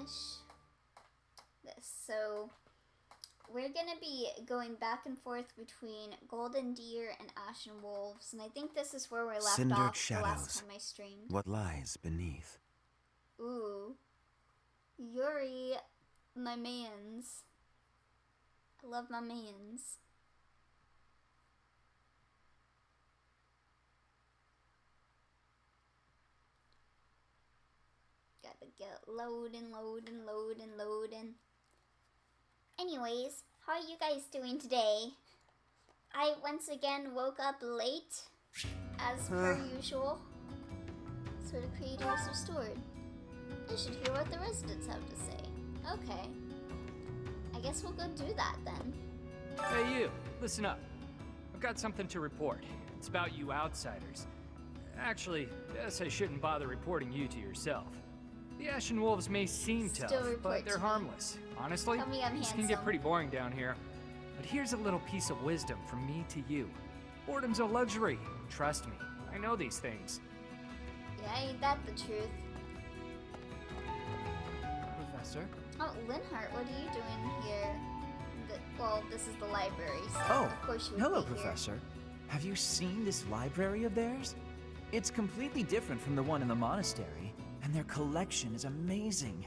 finish this. So we're gonna be going back and forth between Golden Deer and Ashen Wolves, and I think this is where we left Cindered off shadows. the last time I streamed. What lies beneath? Ooh. Yuri, my mans. I love my mans. Gotta get loading. Anyways, how are you guys doing today? I once again woke up late, as per usual. So the creators restored. I should hear what the residents have to say. Okay. I guess we'll go do that then. Hey you, listen up. I've got something to report. It's about you outsiders. Actually, guess I shouldn't bother reporting you to yourself. The Ashen Wolves may seem tough, but they're harmless. Honestly, Tell me I'm this can handsome. get pretty boring down here. But here's a little piece of wisdom from me to you. Boredom's a luxury. Trust me, I know these things. Yeah, ain't that the truth? Professor? Oh, Linhart, what are you doing here? Well, this is the library, so Oh, of course you would hello, be here. Professor. Have you seen this library of theirs? It's completely different from the one in the monastery, and their collection is amazing.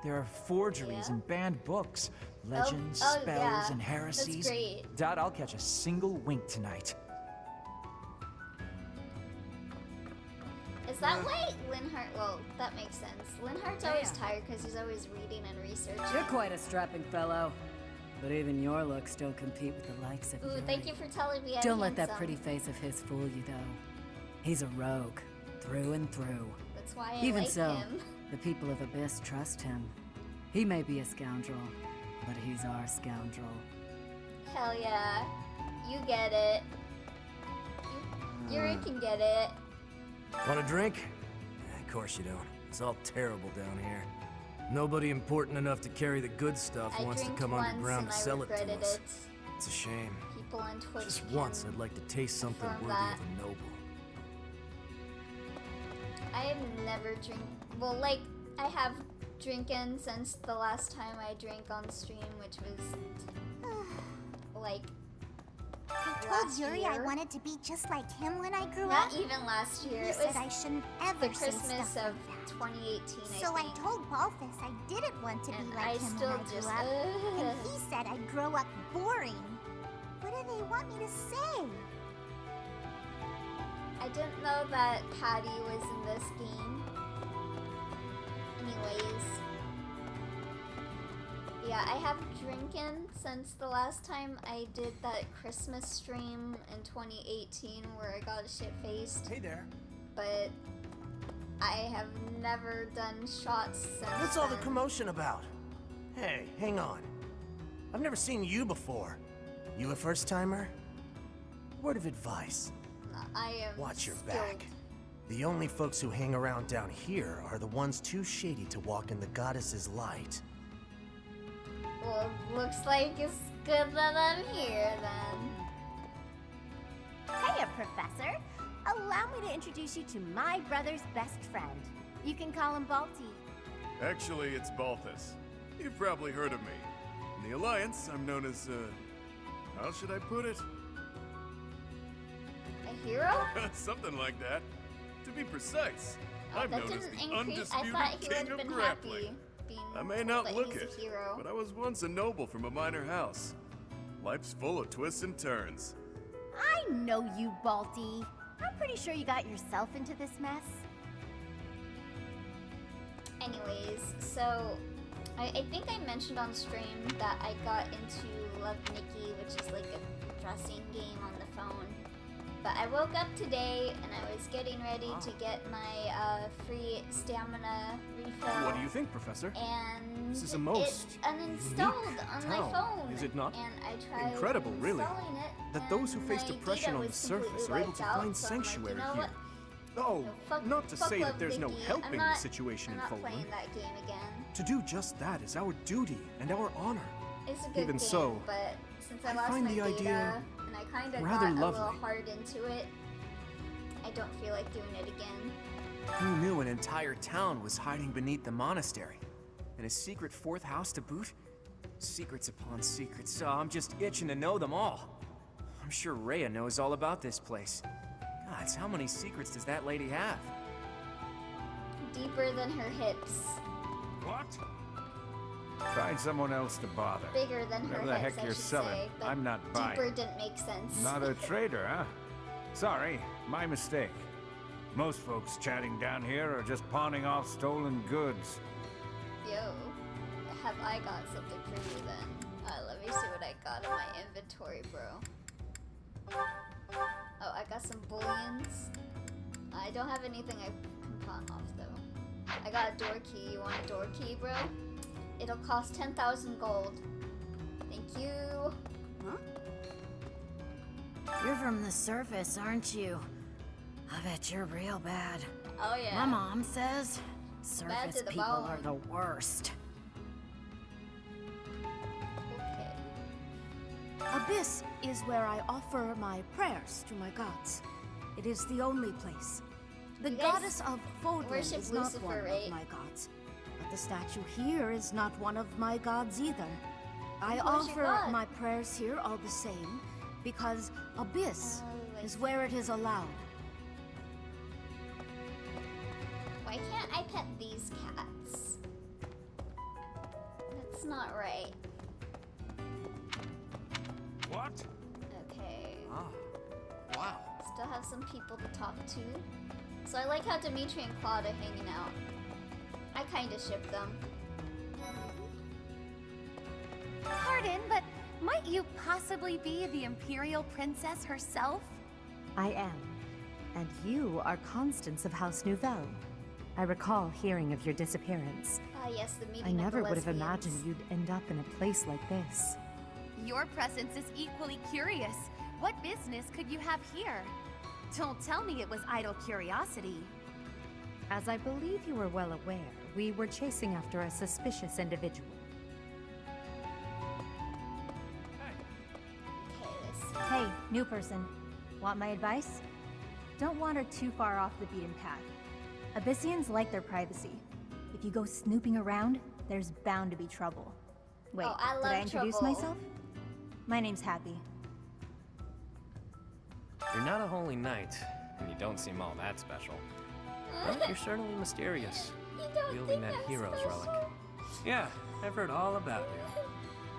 There are forgeries Yeah? and banned books, legends, oh, spells, yeah. and heresies. That's great. Doubt I'll catch a single wink tonight. Is that why Linhart, well, that makes sense. Linhart's always tired because he's always reading and researching. You're quite a strapping fellow. But even your looks don't compete with the likes of Ooh, Yuri. thank you for telling me I'm Don't let that handsome. pretty face of his fool you, though. He's a rogue, through and through. That's why I Even like so, him. the people of Abyss trust him. He may be a scoundrel, but he's our scoundrel. Hell yeah. You get it. Yuri can get it. Want a drink? Of course you don't. It's all terrible down here. Nobody important enough to carry the good stuff I wants to drank come once underground and to I sell it to regretted us. it. It's a shame. People on Twitch Just can once I'd like to taste something confirm worthy that. of a noble. I have never drink. Well, like, I have drinking since the last time I drank on stream, which was like I told last Yuri year. I wanted to be just like him when I grew Not up. even last year. He It said was I shouldn't ever the say Christmas stuff of like that. 2018. So I I think. told Balthus I didn't want to And be like I him still when I grew just- up. And ugh. he said I'd grow up boring. What do they want me to say? I didn't know that Patty was in this game. Anyways. Yeah, I have drinking since the last time I did that Christmas stream in 2018 where I got shit-faced. Hey there. But I have never done shots since What's all the then. commotion about? Hey, hang on. I've never seen you before. You a first-timer? Word of advice. I am Watch your skilled. back. The only folks who hang around down here are the ones too shady to walk in the goddess's light. Well, looks like it's good that I'm here then. Hiya, Professor. Allow me to introduce you to my brother's best friend. You can call him Balti. Actually, it's Balthus. You've probably heard of me. In the Alliance, I'm known as, how should I put it? A hero? Something like that. To be precise, Oh, I'm that known as didn't the increase. I undisputed thought he would king have of been grappling. happy being I may told not that look he's it, a hero. but I was once a noble from a minor house. Life's full of twists and turns. I know you, Balti. I'm pretty sure you got yourself into this mess. Anyways, so I think I mentioned on stream that I got into Love Nikki, which is like a dressing game on the phone. But I woke up today and I was getting ready to get my free stamina refill. What do you think, Professor? And This is a most it uninstalled unique on my town, phone. is it not? And I tried Incredible, really, installing it, that those who and face my depression data on the was surface completely are able to wiped out, find so I'm like, sanctuary you know here. what? Oh, Fuck- not to fuck say Love that there's no Nikki. helping I'm the not- situation I'm in not Fulham. playing that game again. To do just that is our duty and our honor. It's a good Even game, so, but since I I lost find my the data idea and I kind of rather got a little lovely. hard into it, I don't feel like doing it again. Who knew an entire town was hiding beneath the monastery? And a secret fourth house to boot? Secrets upon secrets, so I'm just itching to know them all. I'm sure Rhea knows all about this place. Gods, how many secrets does that lady have? Deeper than her hips. What? Find someone else to bother. Bigger than her Whatever the hips, heck I you're should selling, say. But I'm not buying. deeper didn't make sense. Not a trader, huh? Sorry, my mistake. Most folks chatting down here are just pawning off stolen goods. Yo, have I got something for you then? Let me see what I got in my inventory, bro. Oh, I got some bullions. I don't have anything I can pawn off though. I got a door key. You want a door key, bro? It'll cost 10,000 gold. Thank you. Huh? You're from the surface, aren't you? I bet you're real bad. Oh yeah. My mom says Bad to surface the people bone. are the worst. Okay. Abyss is where I offer my prayers to my gods. It is the only place. The You guys goddess of Fodlan worship is not Lucifer, one right? of my gods. But the statue here is not one of my gods either. I Who's your offer god? my prayers here all the same, because Abyss Oh, I is see. where it is allowed. Why can't I pet these cats? That's not right. What? Okay. Ah, wow. Still have some people to talk to. So I like how Dimitri and Claude are hanging out. I kinda ship them. Pardon, but might you possibly be the Imperial Princess herself? I am. And you are Constance of House Nouvelle. I recall hearing of your disappearance. Ah yes, the meeting I of never the would have lesbians. imagined you'd end up in a place like this. Your presence is equally curious. What business could you have here? Don't tell me it was idle curiosity. As I believe you were well aware, we were chasing after a suspicious individual. Okay, let's see. Hey, new person. Want my advice? Don't wander too far off the beaten path. Abyssians like their privacy. If you go snooping around, there's bound to be trouble. Wait, Oh, I did love I introduce trouble. myself? My name's Happy. You're not a holy knight, and you don't seem all that special. But you're certainly mysterious, You don't wielding think that I'm hero's special? relic. Yeah, I've heard all about you.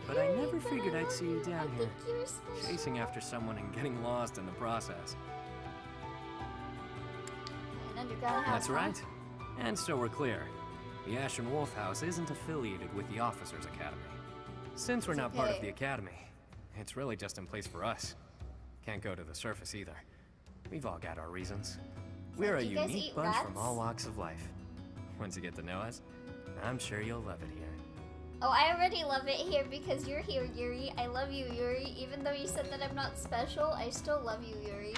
But I never figured I'd see you down here, You're special. chasing after someone and getting lost in the process. An underground house, That's huh? right. And so we're clear. The Ashen Wolf House isn't affiliated with the Officers Academy. Since we're It's not part of okay. the Academy, it's really just in place for us. Can't go to the surface either. We've all got our reasons. We're a do you guys unique eat bunch from rats? all walks of life. Once you get to know us, I'm sure you'll love it here. Oh, I already love it here because you're here, Yuri. I love you, Yuri. Even though you said that I'm not special, I still love you, Yuri.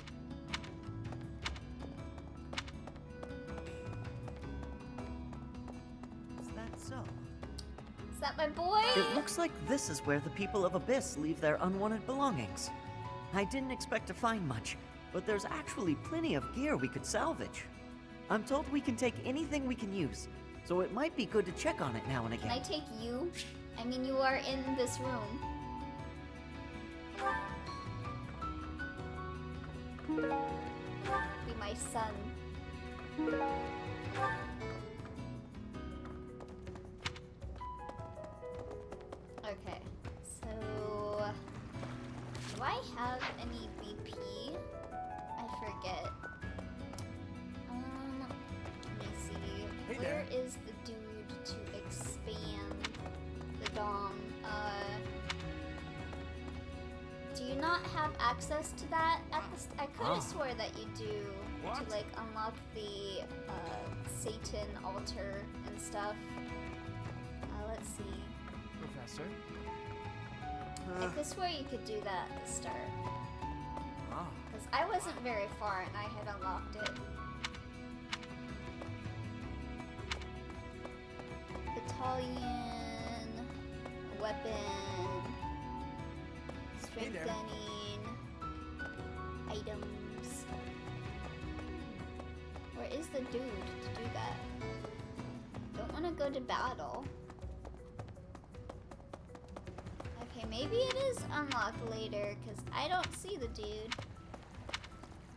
Is that so? Is that my boy? It looks like this is where the people of Abyss leave their unwanted belongings. I didn't expect to find much, but there's actually plenty of gear we could salvage. I'm told we can take anything we can use, so it might be good to check on it now and Can I again. take you? I mean, you are in this room. Be my son. Okay, so do I have any BP? I forget. Let me see. Hey Where there. is the dude to expand the dom? Do you not have access to that at the? I could have swore that you do to like unlock the Satan altar and stuff. Let's see. Professor? I could swear you could do that at the start. Ah. Because I wasn't very far and I had unlocked it. Battalion, weapon, strength there. gunning, items. Where is the dude to do that? Don't want to go to battle. Okay, maybe it is unlocked later, because I don't see the dude.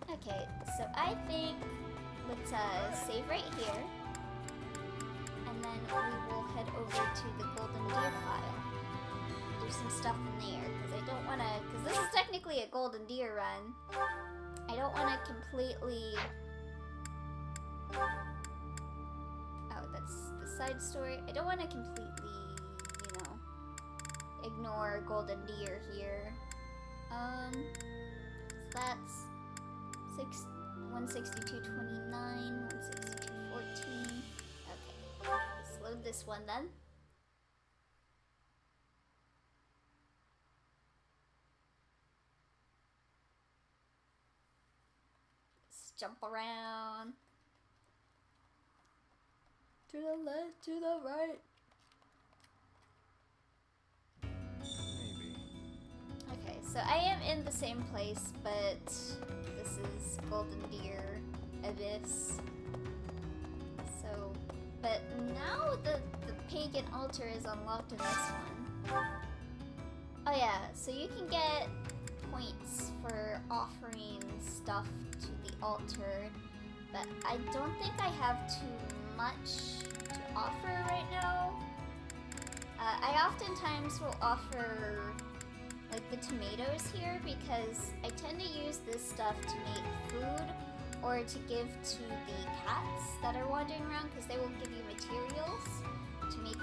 Okay, so I think let's save right here. And then we will head over to the Golden Deer file. Do some stuff in there, because I don't want to, because this is technically a Golden Deer run. I don't want to completely... Oh, that's the side story. I don't want to completely, you know, ignore Golden Deer here. So that's 162.29, 162.14. Okay, let's load this one then. Let's jump around. To the left, to the right. Maybe. Okay, so I am in the same place, but this is Golden Deer Abyss. So, but now the pagan altar is unlocked in this one. Oh yeah, so you can get points for offering stuff to the altar, but I don't think I have too much to offer right now. I oftentimes will offer like the tomatoes here because I tend to use this stuff to make food or to give to the cats that are wandering around because they will give you materials to make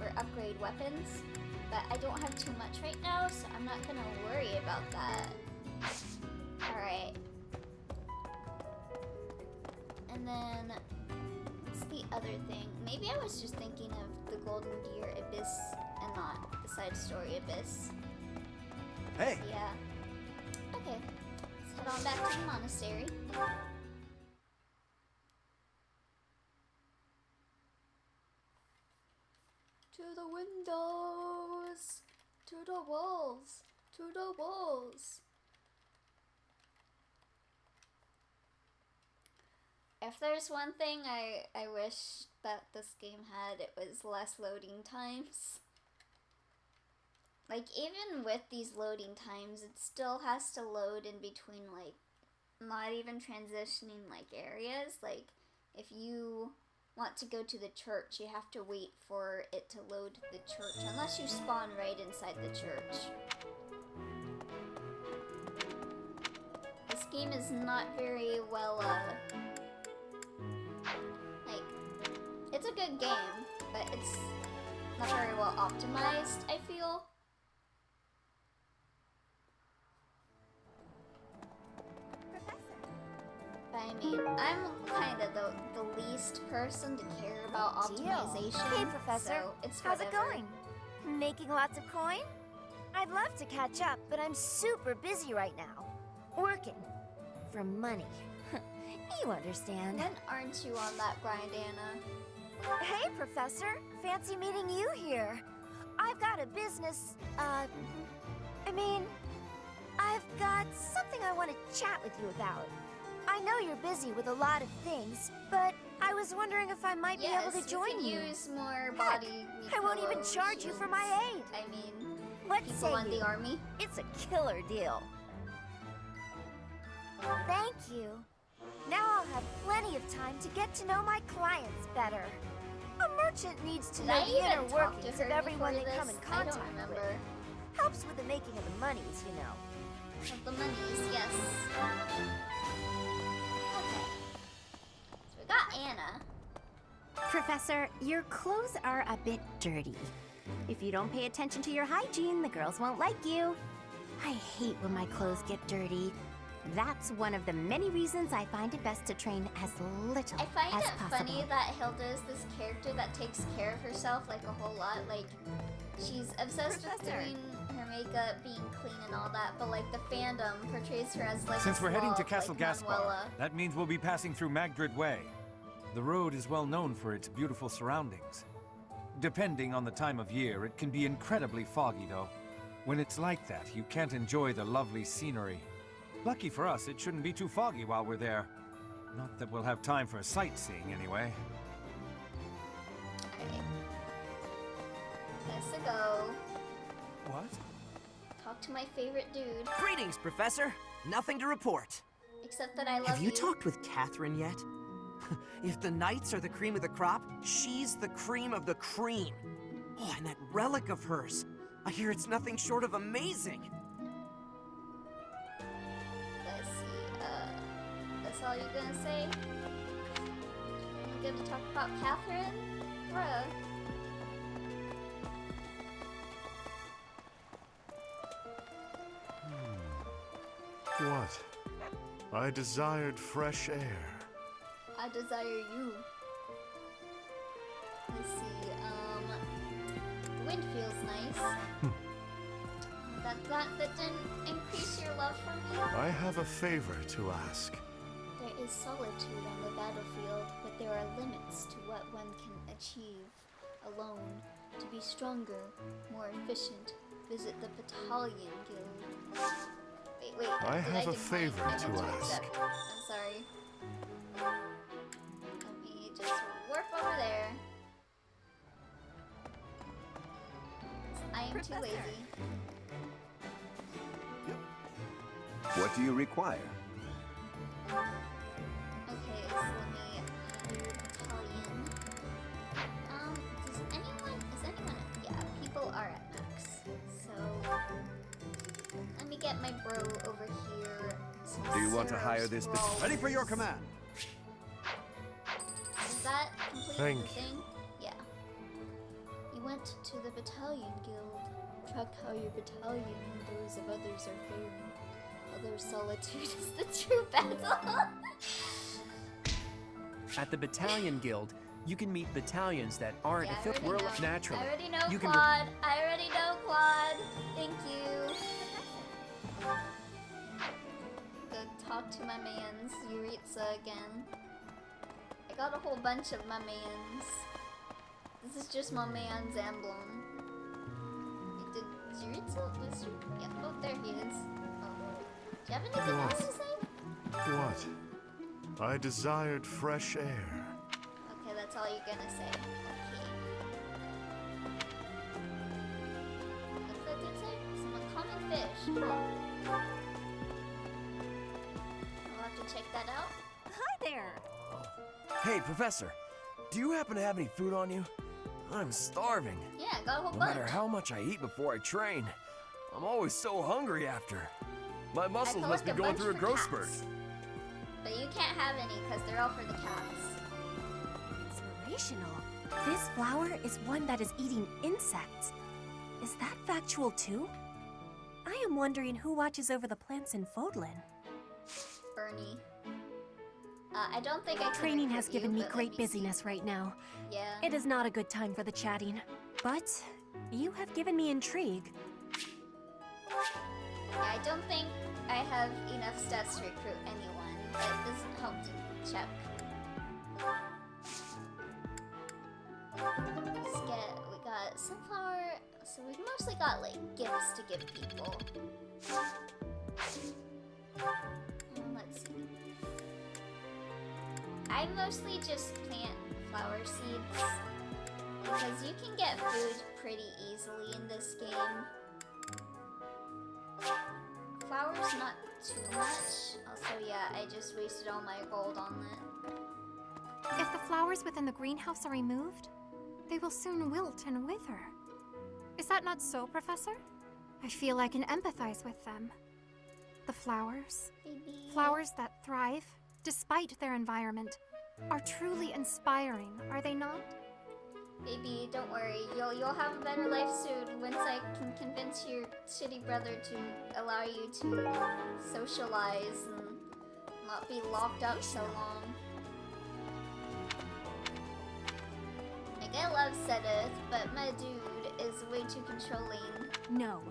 or upgrade weapons. But I don't have too much right now, so I'm not gonna worry about that. Alright. And then what's the other thing? Maybe I was just thinking of the Golden Deer Abyss and not the side story Abyss. Hey! Yeah. Okay. Let's head on back to the monastery. To the windows! To the walls! To the walls! If there's one thing I wish that this game had, it was less loading times. Like, even with these loading times, it still has to load in between, like, not even transitioning, like, areas. Like, if you want to go to the church, you have to wait for it to load the church, unless you spawn right inside the church. This game is not very well, like, it's a good game, but it's not very well optimized, I feel. I mean, I'm kind of the least person to care about optimization. Hey, Professor. So it's How's it whatever. going? Making lots of coin? I'd love to catch up, but I'm super busy right now. Working. For money. You understand. When aren't you on that grind, Anna? Hey, Professor. Fancy meeting you here. I've got a business, I mean, I've got something I want to chat with you about. I know you're busy with a lot of things, but I was wondering if I might be able to join you. Use more body. I won't even charge you for my aid. I mean, what people say in you? the army. It's a killer deal. Thank you. Now I'll have plenty of time to get to know my clients better. A merchant needs to Did know I the even inner talk workings to of her everyone they before come in this? contact I don't remember. with. Helps with the making of the monies, you know. Of the monies, yes. Okay. So we got Anna. Professor, your clothes are a bit dirty. If you don't pay attention to your hygiene, the girls won't like you. I hate when my clothes get dirty. That's one of the many reasons I find it best to train as little I find as it possible. funny that Hilda is this character that takes care of herself like a whole lot. Like, she's obsessed with doing her makeup, being clean and all that, but like the fandom portrays her as like Since a we're heading to slob, Castle like Gaspar, Manuela. that means we'll be passing through Magdred Way. The road is well known for its beautiful surroundings. Depending on the time of year, it can be incredibly foggy, though. When it's like that, you can't enjoy the lovely scenery. Lucky for us, it shouldn't be too foggy while we're there. Not that we'll have time for sightseeing, anyway. Okay. Let's go. What? Talk to my favorite dude. Greetings, Professor. Nothing to report. Except that I love Have you talked with Catherine yet? If the knights are the cream of the crop, she's the cream of the cream. Oh, and that relic of hers. I hear it's nothing short of amazing. Let's see, that's all you're gonna say? You're gonna talk about Catherine? Bruh. What? I desired fresh air. I desire you. Let's see, the wind feels nice. That didn't increase your love for me? I have a favor to ask. There is solitude on the battlefield, but there are limits to what one can achieve alone. To be stronger, more efficient, visit the Battalion Guild. Wait, I have a favor I to didn't ask. accept. I'm sorry. Let me just warp over there. 'Cause I am too lazy. What do you require? Okay, so let me do battalion. Is anyone, yeah, people are at max. So, let me get my bro over here. Do you want to hire this? Ready for your command. Is that completing Thank the thing? Yeah. You went to the Battalion Guild. Track how your battalion and those of others are faring. Although solitude is the true battle. At the Battalion Guild, you can meet battalions that aren't Yeah, I affiliated already know. naturally. I already know, You can Claude. I already know, Claude. Thank you. Go talk to my mans, Yuritsa again. I got a whole bunch of my mans. This is just my man's emblem. Did Yuritsa? Yeah, oh, there he is. Oh. Do you have anything else to say? What? I desired fresh air. Okay, that's all you're gonna say. Okay. What's that dude say? Some uncommon fish. I'll have to check that out. Hi there. Hey, Professor. Do you happen to have any food on you? I'm starving. Yeah, I got a whole No bunch. matter how much I eat before I train, I'm always so hungry after. My muscles must be going through a growth spurt. But you can't have any because they're all for the cats. Inspirational. This flower is one that is eating insects. Is that factual too? I am wondering who watches over the plants in Fodlan. Bernie. I don't think I can Training has recruit given you, me but great let me see. busyness right now. Yeah. It is not a good time for the chatting. But you have given me intrigue. Yeah, I don't think I have enough stats to recruit anyone, but it doesn't help to check. We got sunflower, so we've mostly got like gifts to give people. Let's see. I mostly just plant flower seeds because you can get food pretty easily in this game. Flowers not too much. Also, yeah, I just wasted all my gold on that. If the flowers within the greenhouse are removed, they will soon wilt and wither. Is that not so, Professor? I feel I can empathize with them. The flowers, flowers that thrive, despite their environment, are truly inspiring, are they not? Baby, don't worry. You'll have a better life soon once I can convince your shitty brother to allow you to socialize and not be locked up so long. Like, I love Sedith, but my dude is way too controlling. No.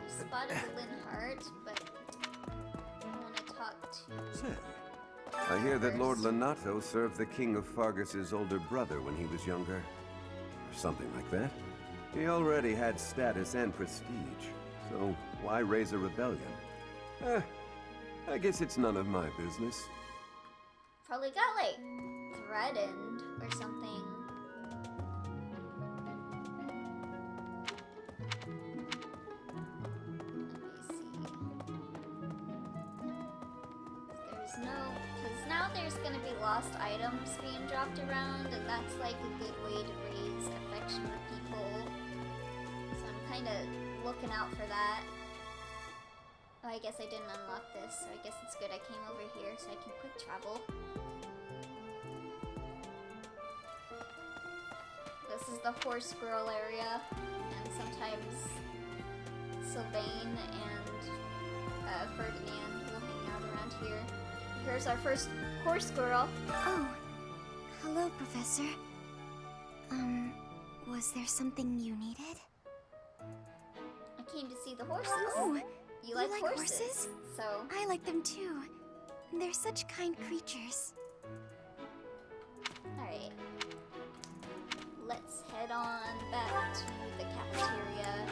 We spotted Linhart, but I want to talk to... Say, I hear that Lord Lenato served the King of Fargus's older brother when he was younger. Or something like that. He already had status and prestige, so why raise a rebellion? I guess it's none of my business. Probably got like threatened or something. Because now there's gonna be lost items being dropped around, and that's like a good way to raise affection with people. So I'm kind of looking out for that. Oh, I guess I didn't unlock this, so I guess it's good I came over here so I can quick travel. This is the horse girl area, and sometimes Sylvain and Ferdinand will hang out around here. Here's our first horse girl. Oh, hello, Professor. Was there something you needed? I came to see the horses. Oh, you like horses? So I like them too. They're such kind creatures. Alright. Let's head on back to the cafeteria.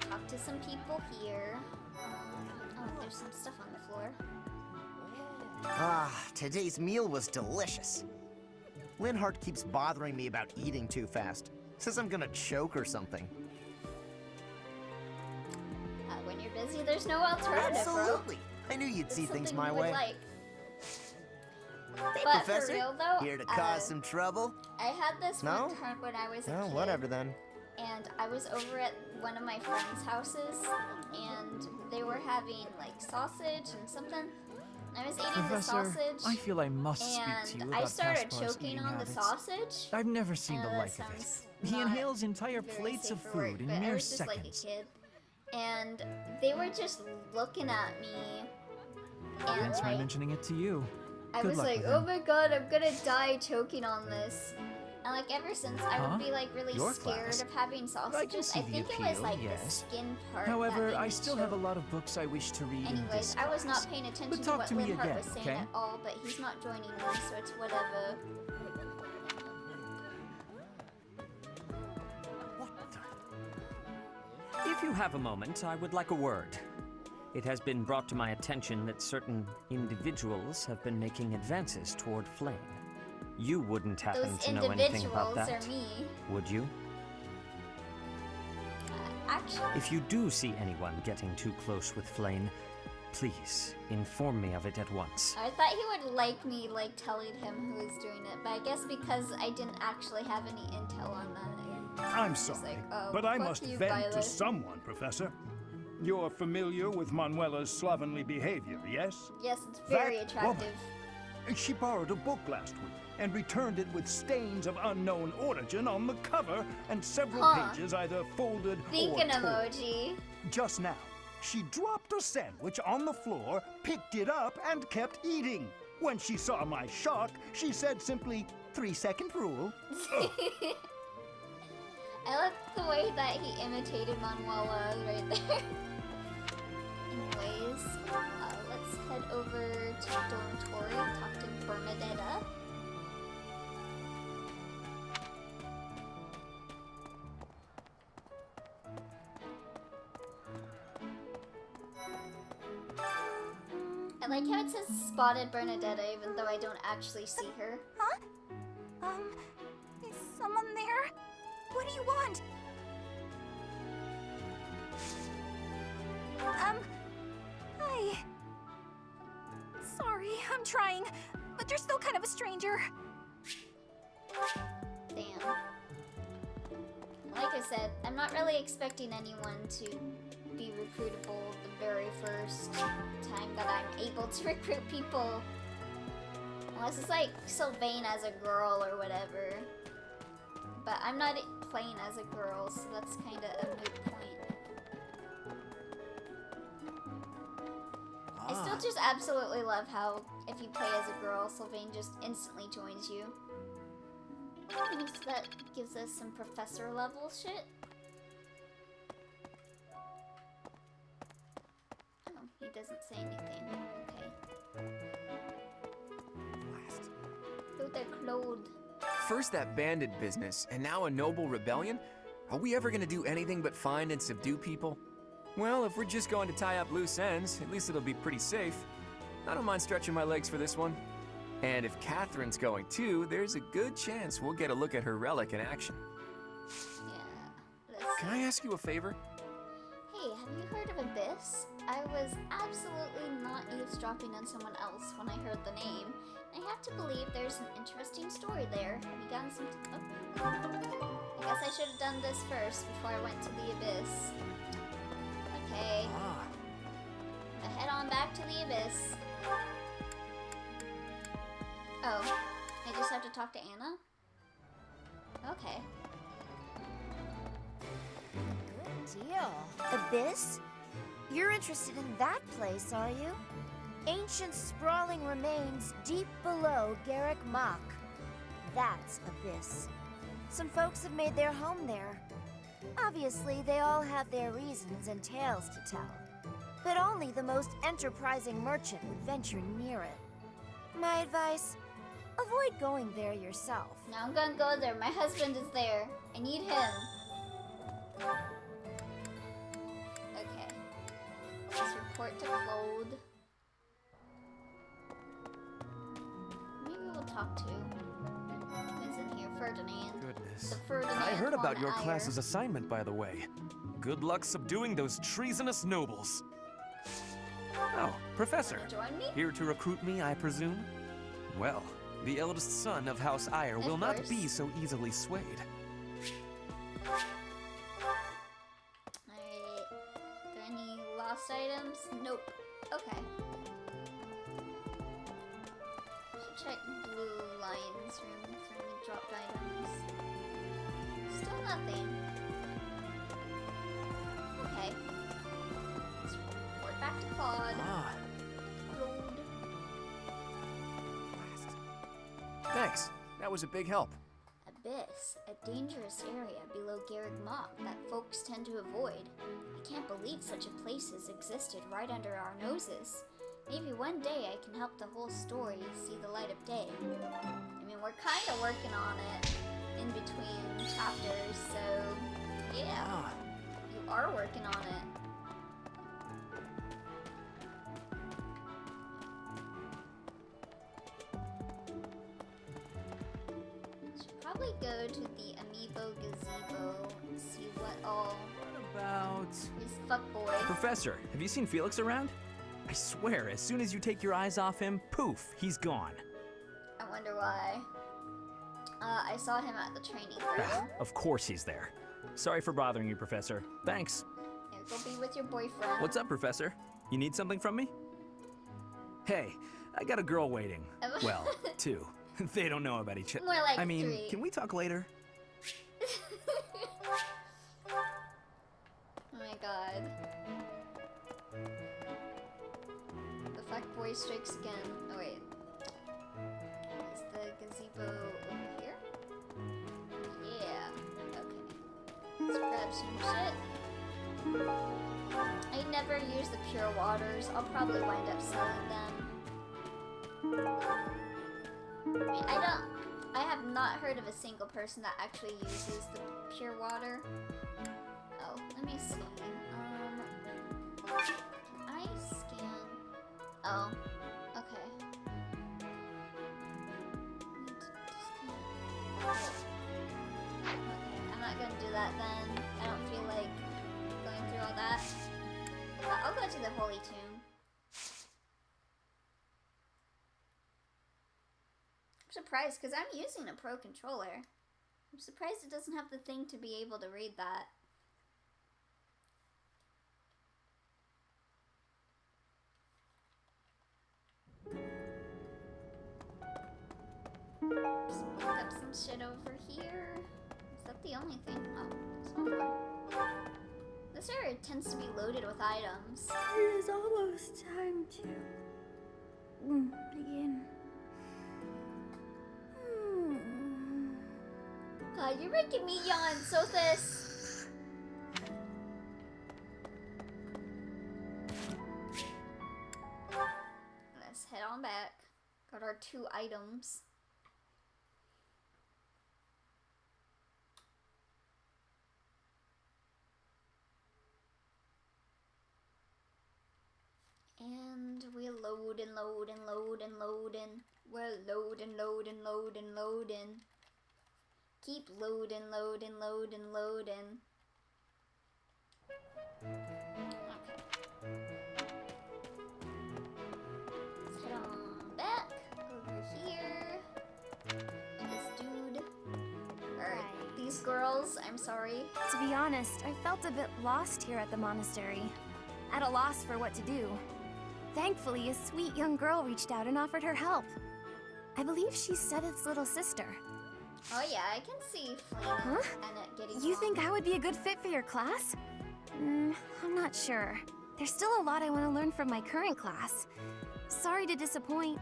Talk to some people here. Oh, there's some stuff on the floor. Ah, today's meal was delicious. Linhart keeps bothering me about eating too fast. Says I'm gonna choke or something. When you're busy, there's no alternative, Absolutely. bro. I knew you'd see things my you way. would like. Hey, But Professor, for real though, here to cause some trouble? I had this No? one time when I was a Oh, kid. whatever then. And I was over at one of my friends' houses, and they were having like sausage and something. I was eating the sausage. I feel I must speak to you and about I started Caspar's choking eating on habits. the sausage. I've never seen the and like that of it. sounds He not inhales entire very plates of safe for work, food in but I mere was just like a seconds. kid, and they were just looking at me, and Hence my like, mentioning it to you. I Good was luck like, with oh him. my god, I'm gonna die choking on this. And like ever since, I Huh? would be like really Your scared class? of having sausages. see I the think it was appeal, like the yes. skin part. However, that made I me still have a choke. lot of books I wish to read in Anyways, this I was class. not paying attention But to talk what to me Linhart again, was saying okay? at all, but he's not joining me, so it's whatever. If you have a moment, I would like a word. It has been brought to my attention that certain individuals have been making advances toward Flame. You wouldn't happen Those to know anything about individuals that, are me. would you? Actually, If you do see anyone getting too close with Flame, please inform me of it at once. I thought he would like me, like telling him who was doing it, but I guess because I didn't actually have any intel on that. I'm just sorry, like, oh, but I fuck must you, vent Violet. to someone, Professor. You're familiar with Manuela's slovenly behavior, yes? Yes, it's very That attractive. woman, she borrowed a book last week and returned it with stains of unknown origin on the cover and several Huh. pages either folded Thinking or torn. emoji. Just now, she dropped a sandwich on the floor, picked it up, and kept eating. When she saw my shock, she said simply, 3-second rule. Ugh. I like the way that he imitated Manuela right there. Anyways, let's head over to the dormitory and talk to Bernadetta. I like how it says spotted Bernadetta even though I don't actually see her. Huh? Is someone there? What do you want? Hi. Sorry, I'm trying, but you're still kind of a stranger. Damn. Like I said, I'm not really expecting anyone to be recruitable the very first time that I'm able to recruit people. Unless it's like Sylvain as a girl or whatever. But I'm not playing as a girl, so that's kind of a moot point. I still just absolutely love how if you play as a girl, Sylvain just instantly joins you. Ooh, so that gives us some professor level shit. Oh, he doesn't say anything. Okay. Oh, they're clothed. First that bandit business, and now a noble rebellion? Are we ever gonna do anything but find and subdue people? Well, if we're just going to tie up loose ends, at least it'll be pretty safe. I don't mind stretching my legs for this one. And if Catherine's going too, there's a good chance we'll get a look at her relic in action. Yeah. Can I ask you a favor? Hey, have you heard of Abyss? I was absolutely not eavesdropping on someone else when I heard the name. I have to believe there's an interesting story there. Have you gotten some... Oh. I guess I should have done this first before I went to the Abyss. Okay. I head on back to the Abyss. Oh, I just have to talk to Anna? Okay. Good deal. Abyss? You're interested in that place, are you? Ancient sprawling remains deep below Garrick Mach. That's Abyss. Some folks have made their home there. Obviously, they all have their reasons and tales to tell. But only the most enterprising merchant would venture near it. My advice, avoid going there yourself. Now I'm gonna go there. My husband is there. I need him. Okay. Let's report to Claude. Maybe we'll talk to... Who's in here? Ferdinand. Goodness. The Ferdinand I heard about von your Eyre. class's assignment, by the way. Good luck subduing those treasonous nobles. Oh, Professor. Wanna join me? Here to recruit me, I presume? Well, the eldest son of House Eyre will not course. be so easily swayed. Alright. Are there any lost items? Nope. Okay. Should check Blue Lion's room for any dropped items. Still nothing. Okay. Let's report back to Claude. Claude. Thanks. That was a big help. Abyss, a dangerous area below Garrick Mach that folks tend to avoid. I can't believe such a place has existed right under our noses. Maybe one day I can help the whole story see the light of day. I mean, we're kind of working on it in between chapters, so yeah, you are working on it. Should probably go to the Amiibo Gazebo and see what all About... is fuckboy. Professor, have you seen Felix around? I swear, as soon as you take your eyes off him, poof, he's gone. I wonder why. I saw him at the training ground. Of course he's there. Sorry for bothering you, Professor. Thanks. Here, go be with your boyfriend. What's up, Professor? You need something from me? Hey, I got a girl waiting. Well, two. They don't know about each other. More like I mean, 3. can we talk later? Oh my god. The fuckboy strikes again. Oh wait. Is the gazebo over here? Yeah. Okay. Let's grab some shit. I never use the pure waters. I'll probably wind up selling them. I have not heard of a single person that actually uses the pure water. Oh, let me see. Can I scan? Oh, okay. Okay, I'm not gonna do that then. I don't feel like going through all that. But I'll go to the Holy Tomb. I'm surprised because I'm using a Pro controller. I'm surprised it doesn't have the thing to be able to read that. Just pick up some shit over here. Is that the only thing? Oh, there's one more. This area tends to be loaded with items. It is almost time to begin. God, you're making me yawn, Sothis. Let's head on back. Got our 2 items. And we load. loading, loading, loading, loading. We're loading, loading, loading, loading. Keep loading, loading, loading, loading. Okay. Let's head on back over here. This dude. Alright, these girls, I'm sorry. To be honest, I felt a bit lost here at the monastery. At a loss for what to do. Thankfully, a sweet young girl reached out and offered her help. I believe she's Seth's little sister. Oh yeah, I can see Flame and getting You think I would be a good fit for your class? I'm not sure. There's still a lot I want to learn from my current class. Sorry to disappoint.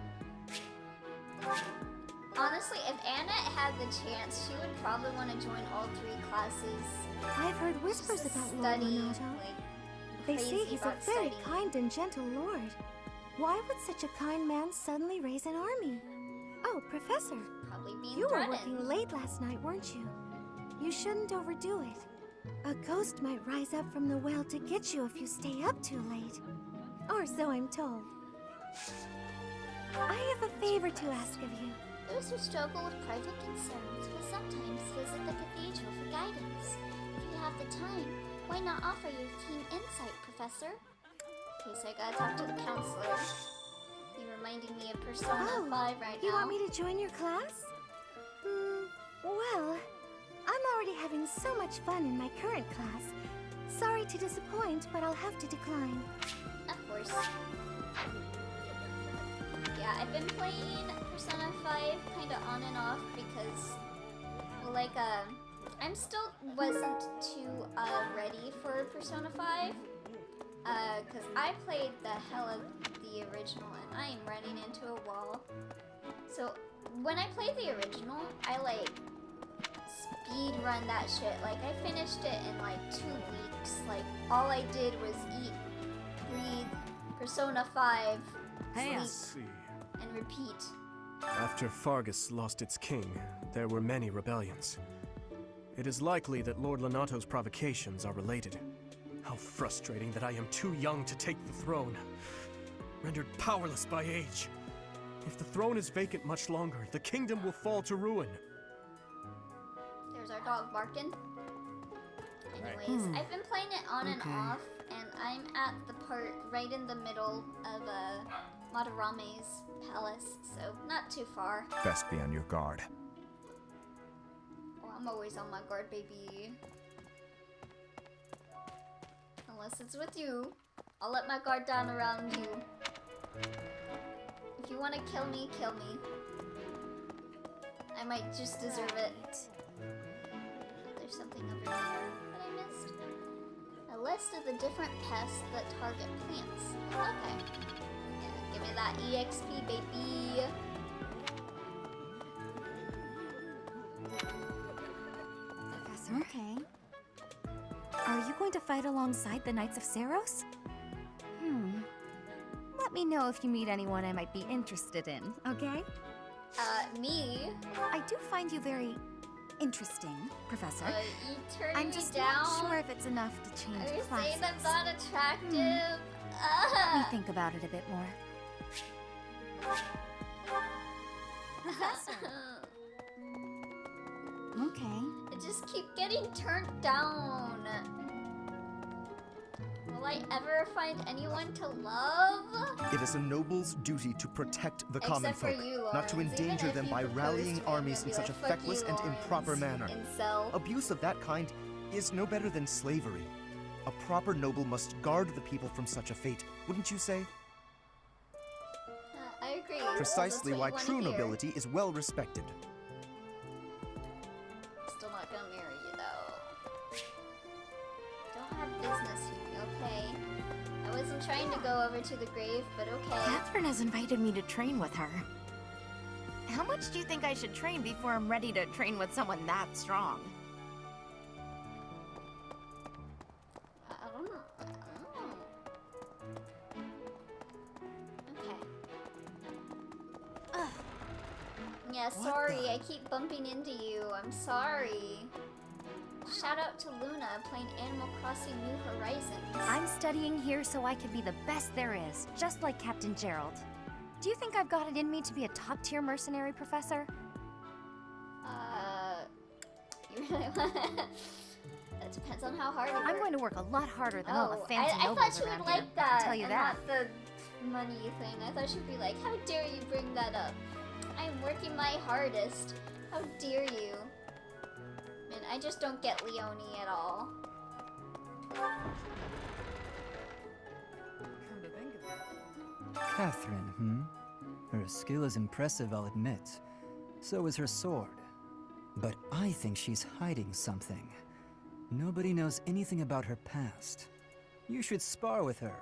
Honestly, if Anna had the chance, she would probably want to join all 3 classes. I've heard whispers about Lord Study, Renato. They say he's a very kind and gentle lord. Why would such a kind man suddenly raise an army? Oh, Professor. Probably being You were threatened. working late last night, weren't you? You shouldn't overdo it. A ghost might rise up from the well to get you if you stay up too late. Or so I'm told. I have a favor to ask of you. Those who struggle with private concerns will sometimes visit the cathedral for guidance. If you have the time, why not offer your keen insight, Professor? Okay, so I gotta talk to the counselor. You're reminding me of Persona 5 right now. You want me to join your class? Well, I'm already having so much fun in my current class. Sorry to disappoint, but I'll have to decline. Of course. Yeah, I've been playing Persona 5 kind of on and off because, well, like, I'm still wasn't too ready for Persona 5. Because I played the hell of the original and I am running into a wall. So, when I played the original, I, like, speed run that shit. Like, I finished it in, like, 2 weeks. Like, all I did was eat, breathe, Persona 5, sleep, and repeat. After Fargus lost its king, there were many rebellions. It is likely that Lord Lenato's provocations are related. How frustrating that I am too young to take the throne, rendered powerless by age. If the throne is vacant much longer, the kingdom will fall to ruin. There's our dog barking. Anyways, I've been playing it on and off, and I'm at the part right in the middle of Madarame's palace, so not too far. Best be on your guard. Oh, I'm always on my guard, baby. Unless it's with you. I'll let my guard down around you. If you want to kill me, kill me. I might just deserve it. There's something over here that I missed. A list of the different pests that target plants. Okay. Yeah, give me that EXP, baby. Professor? Okay. Are you going to fight alongside the Knights of Saros? Let me know if you meet anyone I might be interested in, okay? Me? I do find you very interesting, Professor. You turning I'm me just down? not sure if it's enough to change Are you classes. saying I'm not attractive? Let me think about it a bit more. Professor. Okay. I just keep getting turned down. Will I ever find anyone to love? It is a noble's duty to protect the common Except for folk, you, not to Lawrence. endanger Even them if by you rallying propose to me, armies I'd in be such a like, "Fuck feckless you, and Lawrence, improper manner. incel." Abuse of that kind is no better than slavery. A proper noble must guard the people from such a fate, wouldn't you say? I agree. Precisely That's why what you true wanna hear. nobility is well respected. Still not gonna marry you though. Don't have business here, okay? I wasn't trying to go over to the grave, but okay. Catherine has invited me to train with her. How much do you think I should train before I'm ready to train with someone that strong? I don't know. Okay. Yeah, sorry, I keep bumping into you. I'm sorry. Shout out to Luna playing Animal Crossing New Horizons. I'm studying here so I can be the best there is, just like Captain Gerald. Do you think I've got it in me to be a top-tier mercenary, Professor? You really want That depends on how hard you work. I'm going to work a lot harder than all the Oh, fancy I nobles thought you around would here, like I that, can tell you and that. not the money thing. I thought she'd be like, how dare you bring that up? I'm working my hardest. How dare you? Man, I just don't get Leone at all. Catherine, Her skill is impressive, I'll admit. So is her sword. But I think she's hiding something. Nobody knows anything about her past. You should spar with her.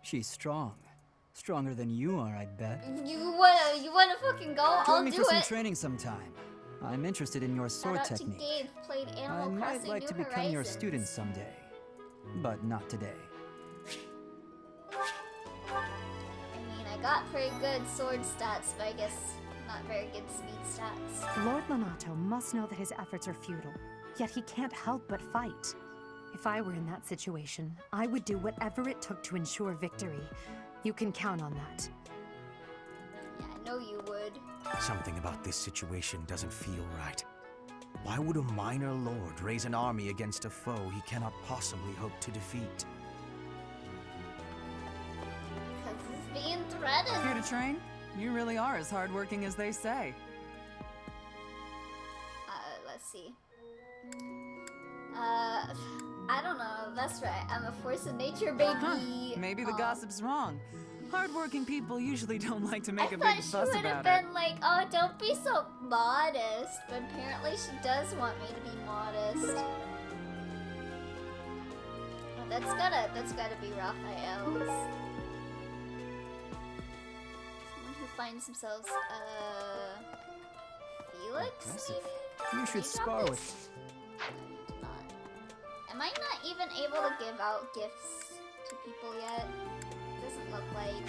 She's strong. Stronger than you are, I'd bet. You wanna fucking go? Join I'll me do for some it. training sometime. I'm interested in your sword Shout out technique. to Gabe, played Animal I might Crossing like New to become your Horizons. student someday. But not today. I mean, I got pretty good sword stats, but I guess not very good speed stats. Lord Lonato must know that his efforts are futile, yet he can't help but fight. If I were in that situation, I would do whatever it took to ensure victory. You can count on that. Yeah, I know you would. Something about this situation doesn't feel right. Why would a minor lord raise an army against a foe he cannot possibly hope to defeat? Because he's being threatened. Here to train? You really are as hardworking as they say. Let's see. I don't know. That's right. I'm a force of nature, baby. Maybe the Aw. gossip's wrong. Hardworking people usually don't like to make a I big thought she fuss would have about it. been like, oh, don't be so modest. But apparently she does want me to be modest. Oh, that's gotta be Raphael's. Someone who finds themselves, Felix, Impressive. maybe? You should Did he drop spar this? with... Am I not even able to give out gifts to people yet? Doesn't look like.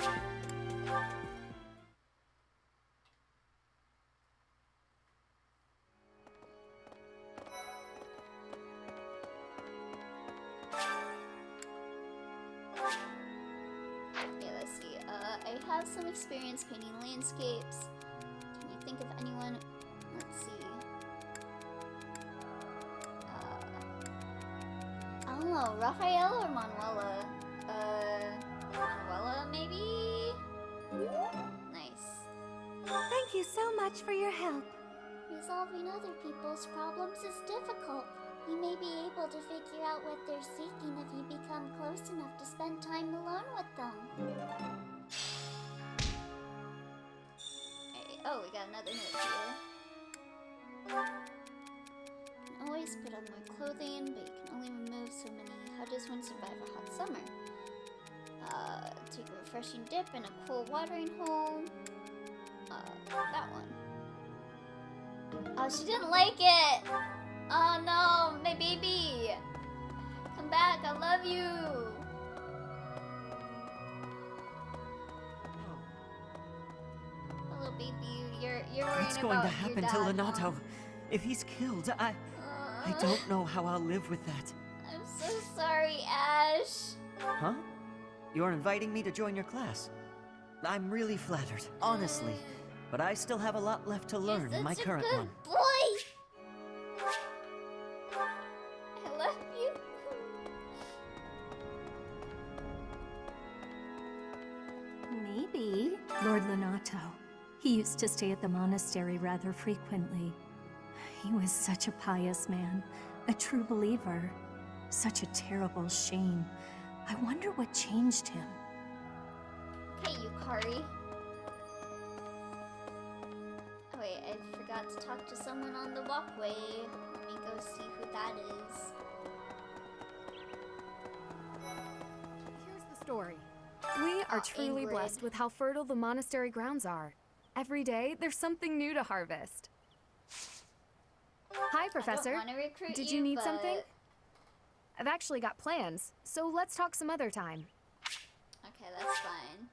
Okay, let's see. I have some experience painting landscapes. Can you think of anyone? Let's see. I don't know, Raphael or Manuela? Manuela, maybe? Nice. Thank you so much for your help. Resolving other people's problems is difficult. You may be able to figure out what they're seeking if you become close enough to spend time alone with them. Hey, oh, we got another note here. You can always put on more clothing, but you can only remove so many. How does one survive a hot summer? Take a refreshing dip in a cool watering hole. That one. Oh, she didn't like it! Oh no, my baby! Come back, I love you! Hello, baby. You're worrying What's going about to happen your to dad, Lonato? huh? If he's killed, I don't know how I'll live with that. I'm so sorry, Ash. Huh? You're inviting me to join your class? I'm really flattered, honestly. But I still have a lot left to learn in my Such a current good one. boy! I love you. Maybe. Lord Lonato. He used to stay at the monastery rather frequently. He was such a pious man, a true believer. Such a terrible shame. I wonder what changed him. Hey, Yukari. Oh wait, I forgot to talk to someone on the walkway. Let me go see who that is. Here's the story. We are truly Ingrid. blessed with how fertile the monastery grounds are. Every day, there's something new to harvest. Hi, Professor. wanna recruit Did you, you need but- something? I've actually got plans, so let's talk some other time. Okay, that's fine.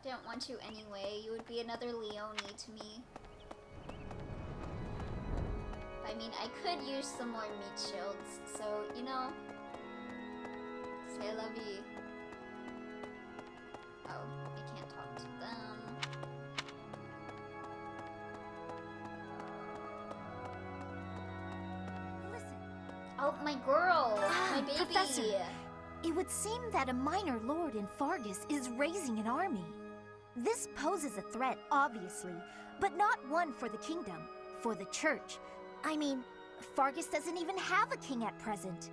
Don't want you anyway. You would be another Leone to me. I mean, I could use some more meat shields, so, you know. Say I love you. Oh, I can't talk to them. Oh, my girl. My baby. Professor, it would seem that a minor lord in Fargus is raising an army. This poses a threat, obviously, but not one for the kingdom, for the church. I mean, Fargus doesn't even have a king at present.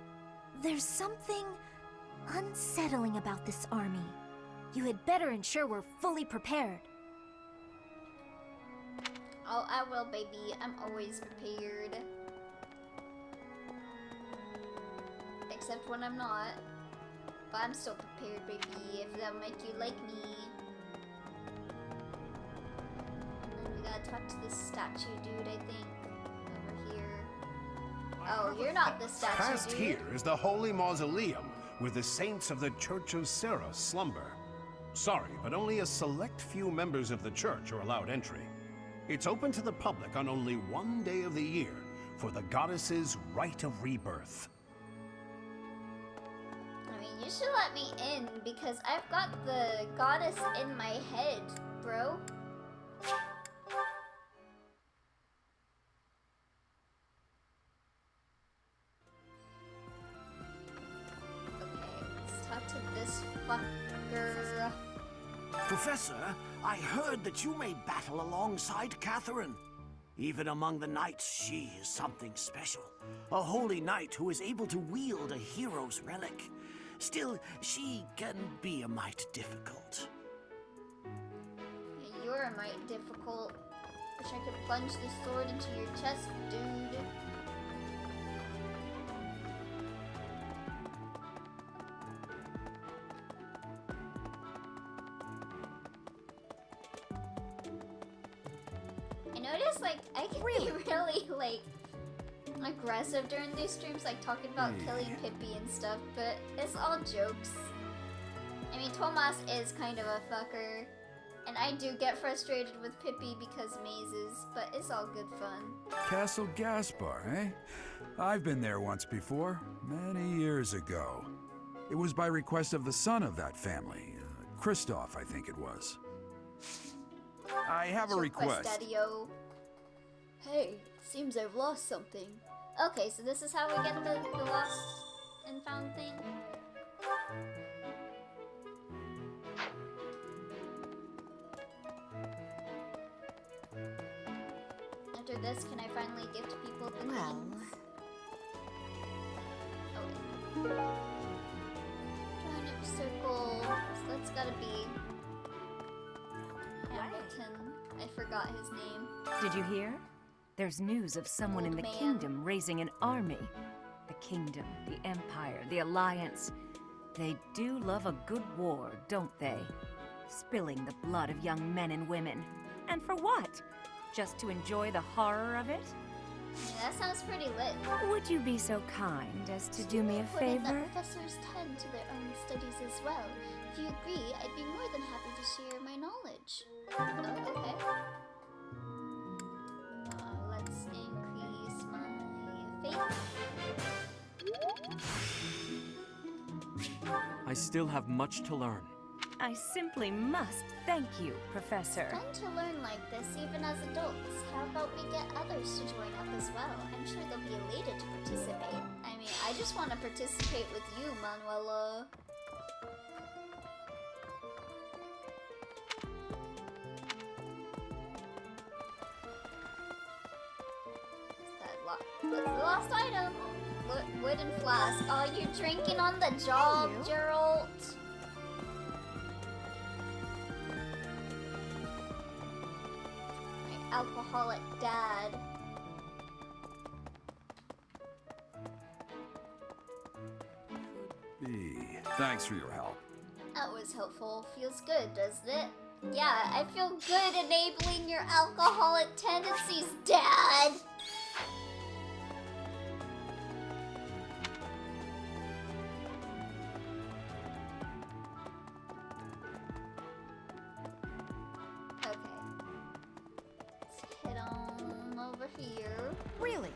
There's something unsettling about this army. You had better ensure we're fully prepared. Oh, I will, baby. I'm always prepared. Except when I'm not. But I'm still prepared, baby, if that'll make you like me. And then we gotta talk to this statue dude, I think. Over here. Oh, you're not the statue Past dude. here is the holy mausoleum, where the saints of the Church of Serra slumber. Sorry, but only a select few members of the church are allowed entry. It's open to the public on only one day of the year, for the goddess's rite of rebirth. I mean, you should let me in, because I've got the goddess in my head, bro. Okay, let's talk to this fucker. Professor, I heard that you may battle alongside Catherine. Even among the knights, she is something special. A holy knight who is able to wield a hero's relic. Still, she can be a mite difficult. Yeah, you're a mite difficult. Wish I could plunge this sword into your chest, dude. I noticed, like, I can be really, like, aggressive during these streams, like talking about killing Pippi and stuff, but it's all jokes. I mean, Tomas is kind of a fucker, and I do get frustrated with Pippi because mazes, but it's all good fun. Castle Gaspar, eh? I've been there once before, many years ago. It was by request of the son of that family, Christoph, I think it was. I have a request. Daddy-o. Hey, seems I've lost something. Okay, so this is how we get the lost and found thing. After this, can I finally gift people the things? Oh. Turnip circle. So that's gotta be Hamilton. I forgot his name. Did you hear? There's news of someone in the kingdom raising an army. The kingdom, the empire, the alliance. They do love a good war, don't they? Spilling the blood of young men and women. And for what? Just to enjoy the horror of it? Yeah, that sounds pretty lit. Would you be so kind as to do me a favor? That professors tend to their own studies as well. If you agree, I'd be more than happy to share my knowledge. Oh, okay. Let's increase my faith. I still have much to learn. I simply must thank you, Professor. It's fun to learn like this, even as adults. How about we get others to join up as well? I'm sure they'll be elated to participate. I mean, I just want to participate with you, Manuela. What's the last item? Wooden flask. Oh, you're drinking on the job, Gerald. My alcoholic dad. Thanks for your help. That was helpful. Feels good, doesn't it? Yeah, I feel good enabling your alcoholic tendencies, Dad! Okay. Let's head on over here. Really?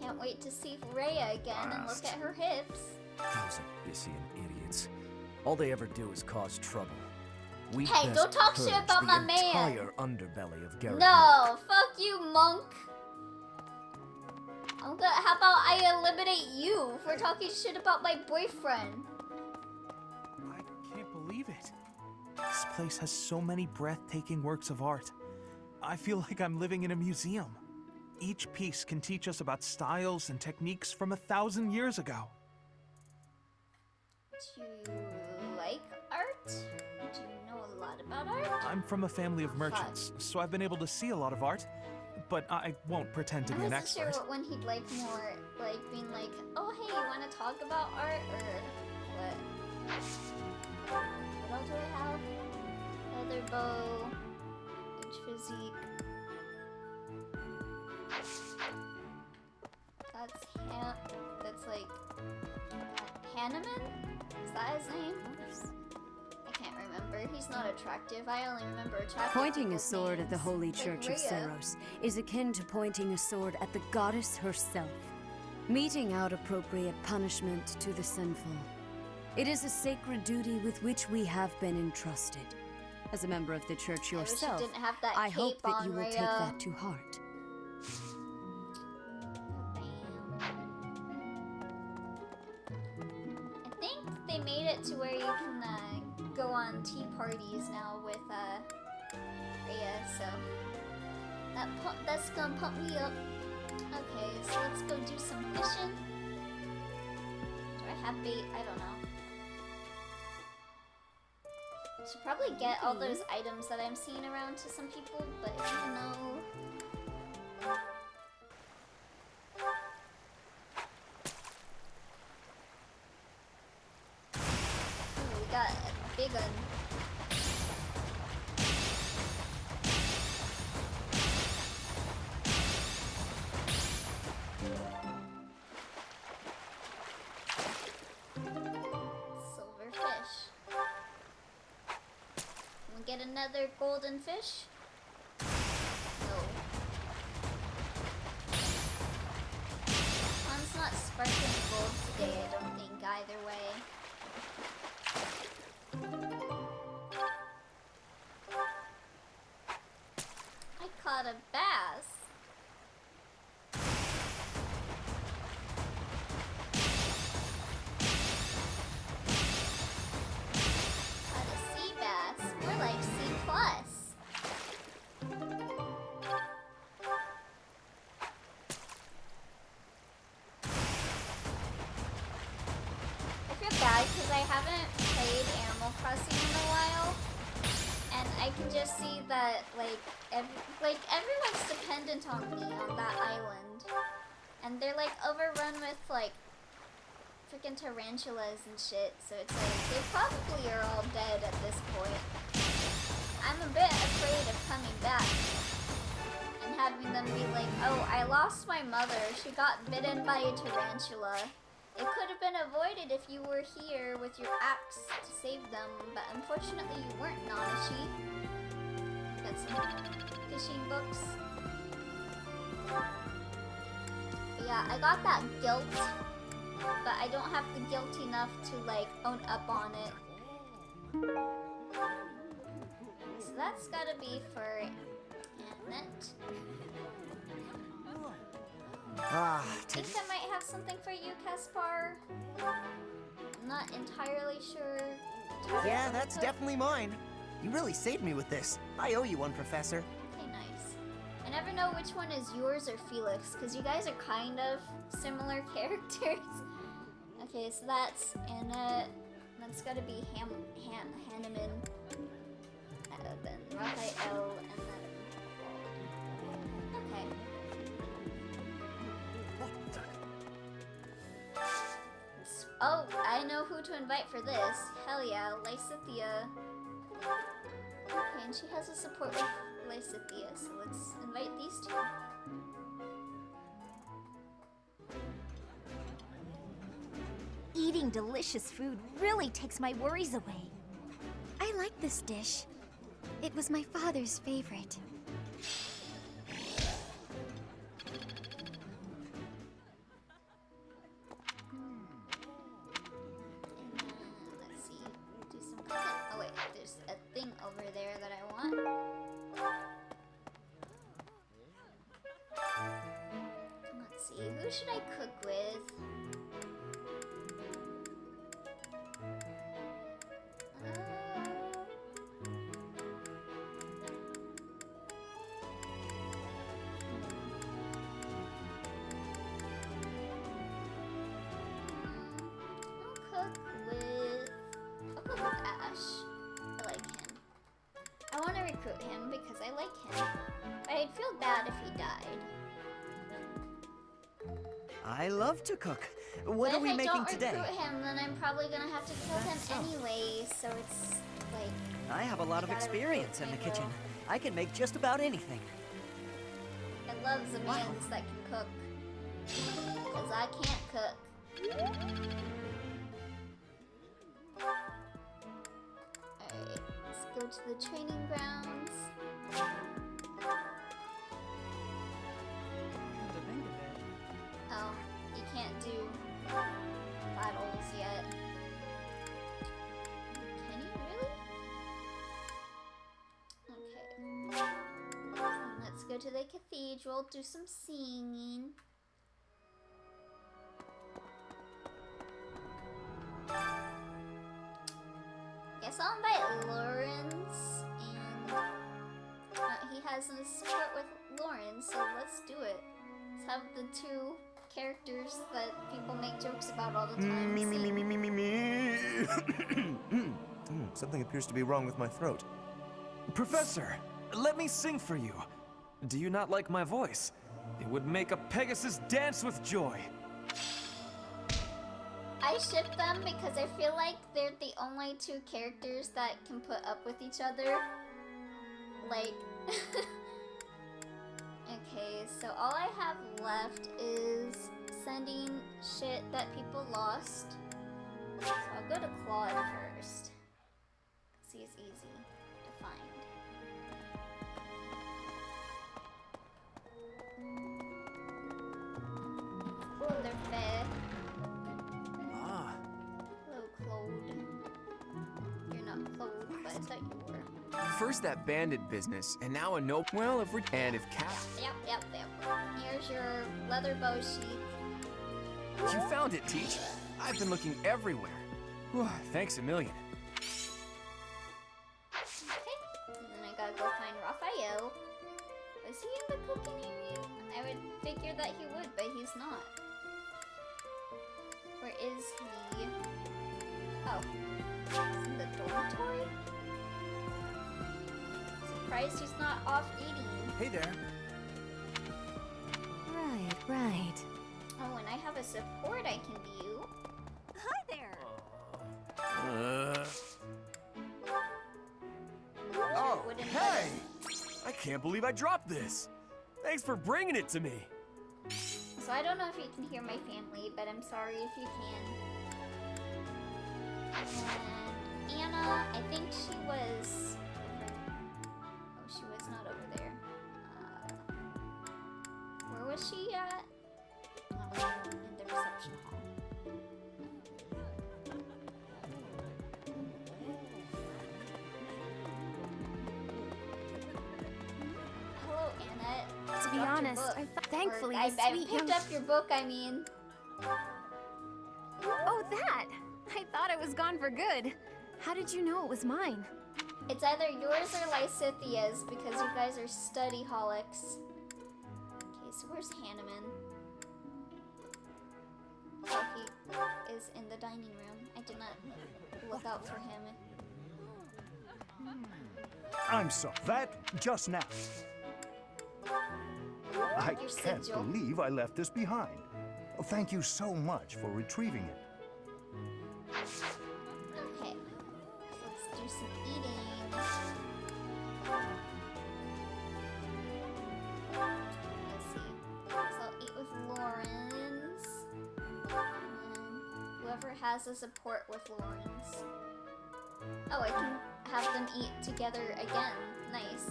Can't wait to see Rhea again and look at her hips. Those Abyssian idiots. All they ever do is cause trouble. We Hey, best don't talk shit purge about the my man. entire underbelly of Garrett. No, fuck you, monk. How about I eliminate you for talking shit about my boyfriend? I can't believe it. This place has so many breathtaking works of art. I feel like I'm living in a museum. Each piece can teach us about styles and techniques from 1,000 years ago. Do you like art? Do you know a lot about art? I'm from a family of merchants, so I've been able to see a lot of art, but I won't pretend to be an I expert. wasn't sure what one he'd like more, like being like, oh hey, you want to talk about art, or what? What else do I have? Leather bow, age physique. That's like Hanneman? Is that his name? I can't remember. He's not attractive. I only remember attractive. Pointing a people's sword names. at the Holy Like Church of Rhea. Seros is akin to pointing a sword at the goddess herself, meting out appropriate punishment to the sinful. It is a sacred duty with which we have been entrusted. As a member of the church I wish you yourself, didn't have that I hope cape that on, you will take Rhea. that to heart. I think they made it to where you can go on tea parties now with Rhea, so that's gonna pump me up. Okay, so let's go do some fishing. Do I have bait? I don't know. Should probably get all those items that I'm seeing around to some people, but you know. Ooh, we got a big one. Silver fish. Can we get another golden fish? No. One's not sparkling gold today, I don't think, either way. I caught a bass. Caught a sea bass. More like C plus. I feel bad because I haven't played Animal Crossing in a while, and I can just see that everyone's dependent on me on that island, and they're like overrun with like freaking tarantulas and shit. So it's like they probably are all dead at this point. I'm a bit afraid of coming back and having them be like, oh, I lost my mother. She got bitten by a tarantula. It could have been avoided if you were here with your axe to save them, but unfortunately you weren't, Nanashi. Got some fishing books. But yeah, I got that guilt, but I don't have the guilt enough to like own up on it. So that's gotta be for Annette. Ah, I think I might have something for you, Caspar. I'm not entirely sure. yeah, that's definitely mine. You really saved me with this. I owe you one, Professor. Okay, nice. I never know which one is yours or Felix, because you guys are kind of similar characters. Okay, so that's Annette. That's gotta be Hanneman. Then Raphael, and then... Okay. Oh, I know who to invite for this. Hell yeah, Lysithia. Okay, and she has a support with Lysithia, so let's invite these two. Eating delicious food really takes my worries away. I like this dish. It was my father's favorite. Let's see. Do some cooking. Oh wait, there's a thing over there that I want. Let's see. Who who should I cook with? I'll cook with Ash. I like him. I want to recruit him because I like him. But I'd feel bad if he died. I love to cook. What are we making today? If I don't recruit him, then I'm probably gonna have to kill him anyway, so it's like... I have a lot of experience in the kitchen. I can make just about anything. I love Zamans that can cook. Because I can't cook. Alright, let's go to the training grounds. Oh, you can't do battles yet. Can you really? Okay. Let's go to the cathedral, do some singing. Guess I'll invite Lawrence, and he has a support with Lawrence, so let's do it. Let's have the two characters that people make jokes about all the time. Something appears to be wrong with my throat. Professor, let me sing for you. Do you not like my voice? It would make a Pegasus dance with joy. I ship them because I feel like they're the only two characters that can put up with each other. Like... Okay, so all I have left is sending shit that people lost. So I'll go to Claude first. Because he's easy to find. Oh, they're fair. Ah. Hello, Claude. You're not Claude, but I thought you were. First that bandit business, and now a nope. Well, if we're and if Cat. Yep. Here's your leather bow sheath. You found it, Teach. I've been looking everywhere. Whew, thanks a million. Okay, and then I gotta go find Raphael. Was he in the cooking area? I would figure that he would, but he's not. Where is he? Oh, he's in the dormitory? Surprised he's not off eating. Hey there. Right. Oh, and I have a support I can view. Hi there. Oh, hey! I can't believe I dropped this. Thanks for bringing it to me. So I don't know if you can hear my family, but I'm sorry if you can. And Anna, I think she was... Oh, she was not over there. Where was she at? Oh, in the reception hall. Hello, Annette. To be honest, thankfully, I picked up your book, I mean. Oh, that! I thought it was gone for good. How did you know it was mine? It's either yours or Lysithia's because you guys are study-holics. Okay, so where's Hanneman? Oh, he is in the dining room. I did not look out for him. I'm sorry. That just now. I can't believe I left this behind. Thank you so much for retrieving it. Okay, let's do some eating. Let's see. So I'll eat with Lawrence. And whoever has a support with Lawrence. Oh, I can have them eat together again. Nice.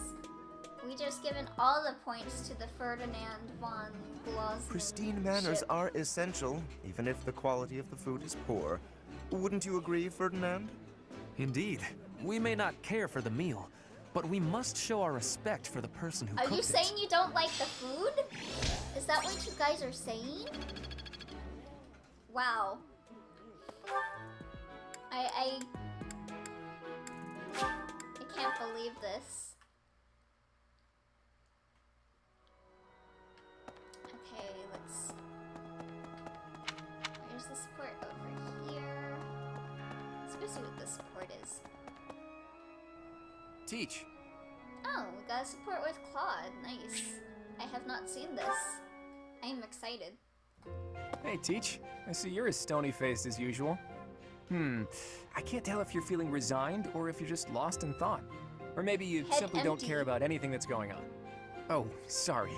We just given all the points to the Ferdinand von Glosman. Pristine manners are essential, even if the quality of the food is poor. Wouldn't you agree, Ferdinand? Indeed. We may not care for the meal, but we must show our respect for the person who cooked it. Are you saying you don't like the food? Is that what you guys are saying? Wow. I can't believe this. Okay, let's... Where's the support? Over here. Let's go see what the support is. Teach. Oh, we got support with Claude. Nice. I have not seen this. I am excited. Hey, Teach. I see you're as stony-faced as usual. I can't tell if you're feeling resigned or if you're just lost in thought. Or maybe you simply don't care about anything that's going on. Oh, sorry.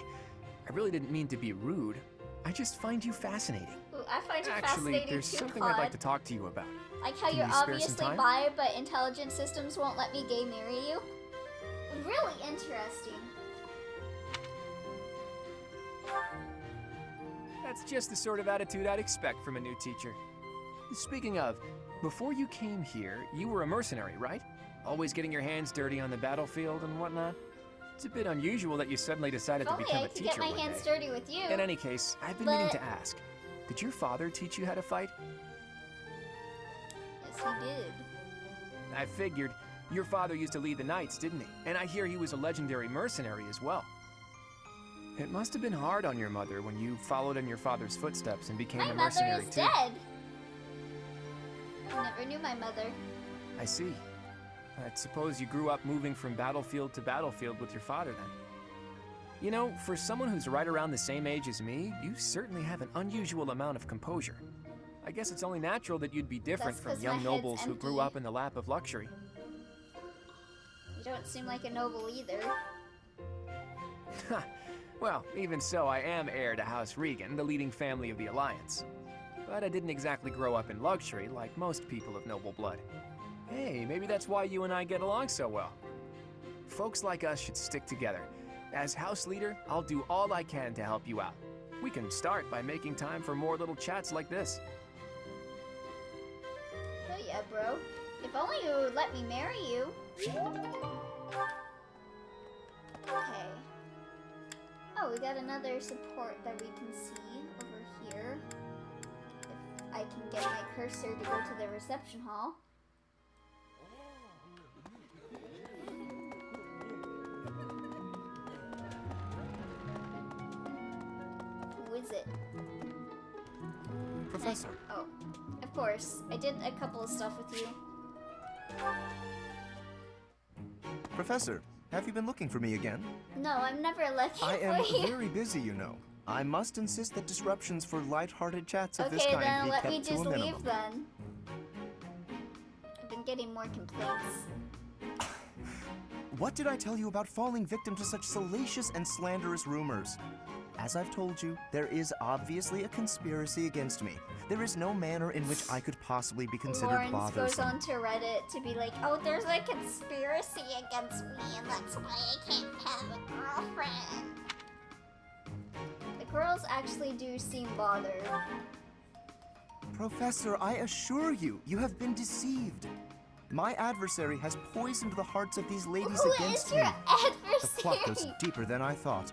I really didn't mean to be rude. I just find you fascinating. Ooh, I find you Actually, fascinating there's too, something Claude. I'd like to talk to you about. Like how Can you're you spare some obviously time? bi, but intelligent systems won't let me gay marry you. Really interesting. That's just the sort of attitude I'd expect from a new teacher. Speaking of, before you came here, you were a mercenary, right? Always getting your hands dirty on the battlefield and whatnot? It's a bit unusual that you suddenly decided to If only become I a could teacher get my one hands day. dirty with you. In any case, I've been meaning to ask, did your father teach you how to fight? Yes, he did. I figured. Your father used to lead the knights, didn't he? And I hear he was a legendary mercenary as well. It must have been hard on your mother when you followed in your father's footsteps and became My a mother mercenary is too. dead. I never knew my mother. I see. I suppose you grew up moving from battlefield to battlefield with your father then. You know, for someone who's right around the same age as me, you certainly have an unusual amount of composure. I guess it's only natural that you'd be different That's from 'cause young my head's nobles who grew empty. up in the lap of luxury. You don't seem like a noble either. Ha! Well, even so, I am heir to House Regan, the leading family of the Alliance. But I didn't exactly grow up in luxury like most people of noble blood. Hey, maybe that's why you and I get along so well. Folks like us should stick together. As house leader, I'll do all I can to help you out. We can start by making time for more little chats like this. Oh yeah, bro. If only you would let me marry you. Okay. Oh, we got another support that we can see over here. If I can get my cursor to go to the reception hall. Who is it? Professor. Oh, of course. I did a couple of stuff with you. Professor, have you been looking for me again? No, I'm never looking I for am you. very busy, you know. I must insist that disruptions for light-hearted chats of this Okay, kind then be let kept me to just a minimum. leave then. I've been getting more complaints. What did I tell you about falling victim to such salacious and slanderous rumors? As I've told you, there is obviously a conspiracy against me. There is no manner in which I could possibly be considered Lawrence bothersome. goes on to Reddit to be like, oh, there's a conspiracy against me, and that's why I can't have a girlfriend. The girls actually do seem bothered. Professor, I assure you, you have been deceived. My adversary has poisoned the hearts of these ladies Who against is your me. The plot goes adversary? deeper than I thought.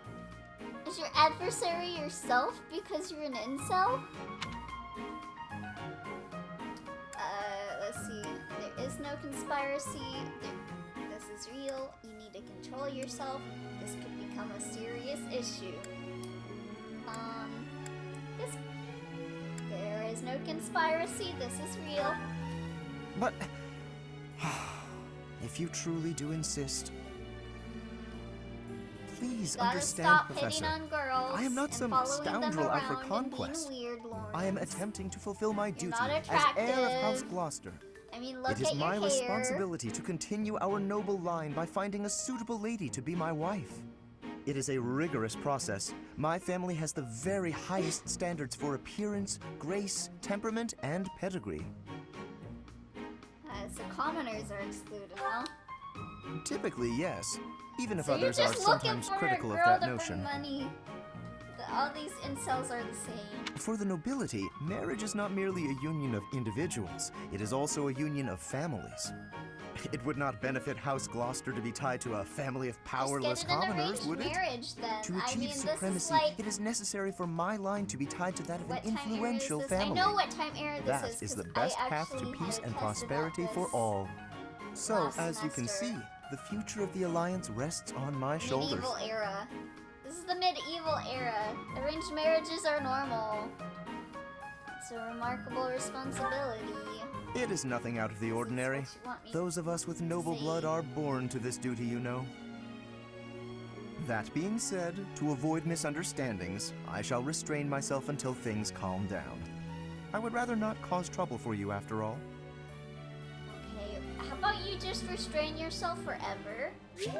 Is your adversary yourself because you're an incel? Let's see. There is no conspiracy. This is real. You need to control yourself. This could become a serious issue. There is no conspiracy. This is real. But if you truly do insist, please Gotta understand, stop Professor. hitting on girls I am not and some following them scoundrel out for around and conquest. being weird, Lawrence. I am attempting to fulfill my duty not as heir of House attractive. Gloucester. I mean, look It is at your my hair. responsibility to continue our noble line by finding a suitable lady to be my wife. It is a rigorous process. My family has the very highest standards for appearance, grace, temperament, and pedigree. So commoners are excluded, huh? Typically, yes. Even if So you're others are just looking sometimes for critical a of girl that to notion. bring money. All these incels are the same. For the nobility, marriage is not merely a union of individuals, it is also a union of families. It would not benefit House Gloucester to be tied to a family of powerless Just get an commoners, arranged would it? marriage then. To I achieve mean, this is supremacy, like... it is necessary for my line to be tied to that of an What time era is influential this? family. I know what time era this That is, is the 'cause best I path to actually peace had a and test prosperity about for this all. So, last as you can semester. see, the future of the Alliance rests on my shoulders. Medieval era. This is the medieval era. Arranged marriages are normal. It's a remarkable responsibility. It is nothing out of the ordinary. want me Those of us with noble blood are born to this duty, you know. That being said, to avoid misunderstandings, I shall restrain myself until things calm down. I would rather not cause trouble for you after all. Okay, how about you just restrain yourself forever? Okay,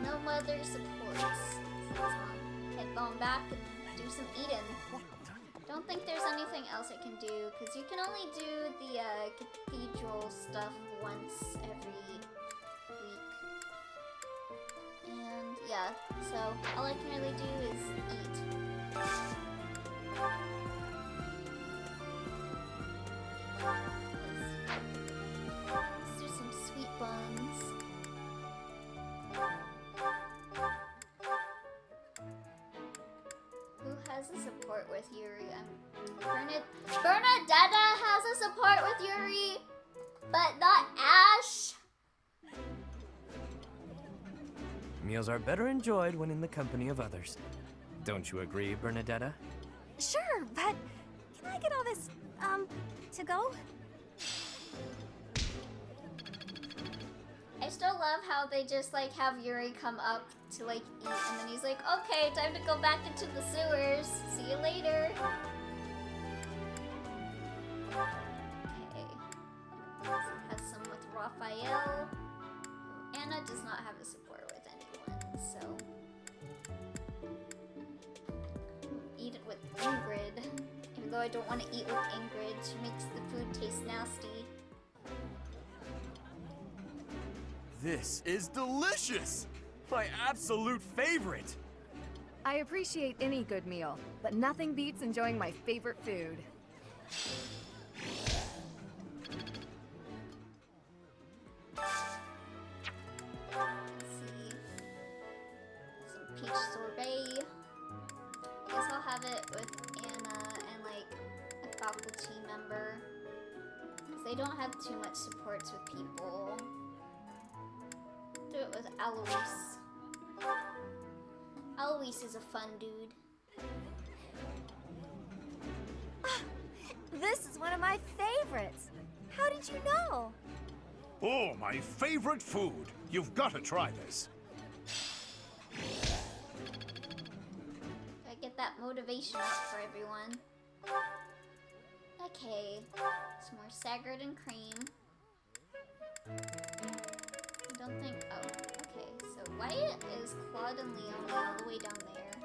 no mother supports. Head on back and do some eating. Don't think there's anything else I can do, because you can only do the cathedral stuff once every week. And yeah, so all I can really do is eat. Let's do some sweet buns. Who has a support with Yuri? Bernadetta has a support with Yuri, but not Ash. Meals are better enjoyed when in the company of others. Don't you agree, Bernadetta? Sure, but can I get all this, to go? I still love how they just like have Yuri come up to like eat, and then he's like, okay, time to go back into the sewers. See you later. Okay. Has some with Raphael. Anna does not have a support with anyone, so eat it with Ingrid. Even though I don't want to eat with Ingrid, she makes the food taste nasty. This is delicious! My absolute favorite! I appreciate any good meal, but nothing beats enjoying my favorite food. Let's see. Some peach sorbet. I guess I'll have it with Anna and like a faculty member. Because they don't have too much supports with people. Do it with Alois. Alois is a fun dude. This is one of my favorites. How did you know? Oh, my favorite food. You've got to try this. Gotta get that motivation up for everyone. Okay, some more Sagard and cream. I don't think. Oh, okay. So why is Claude and Leonie all the way down there?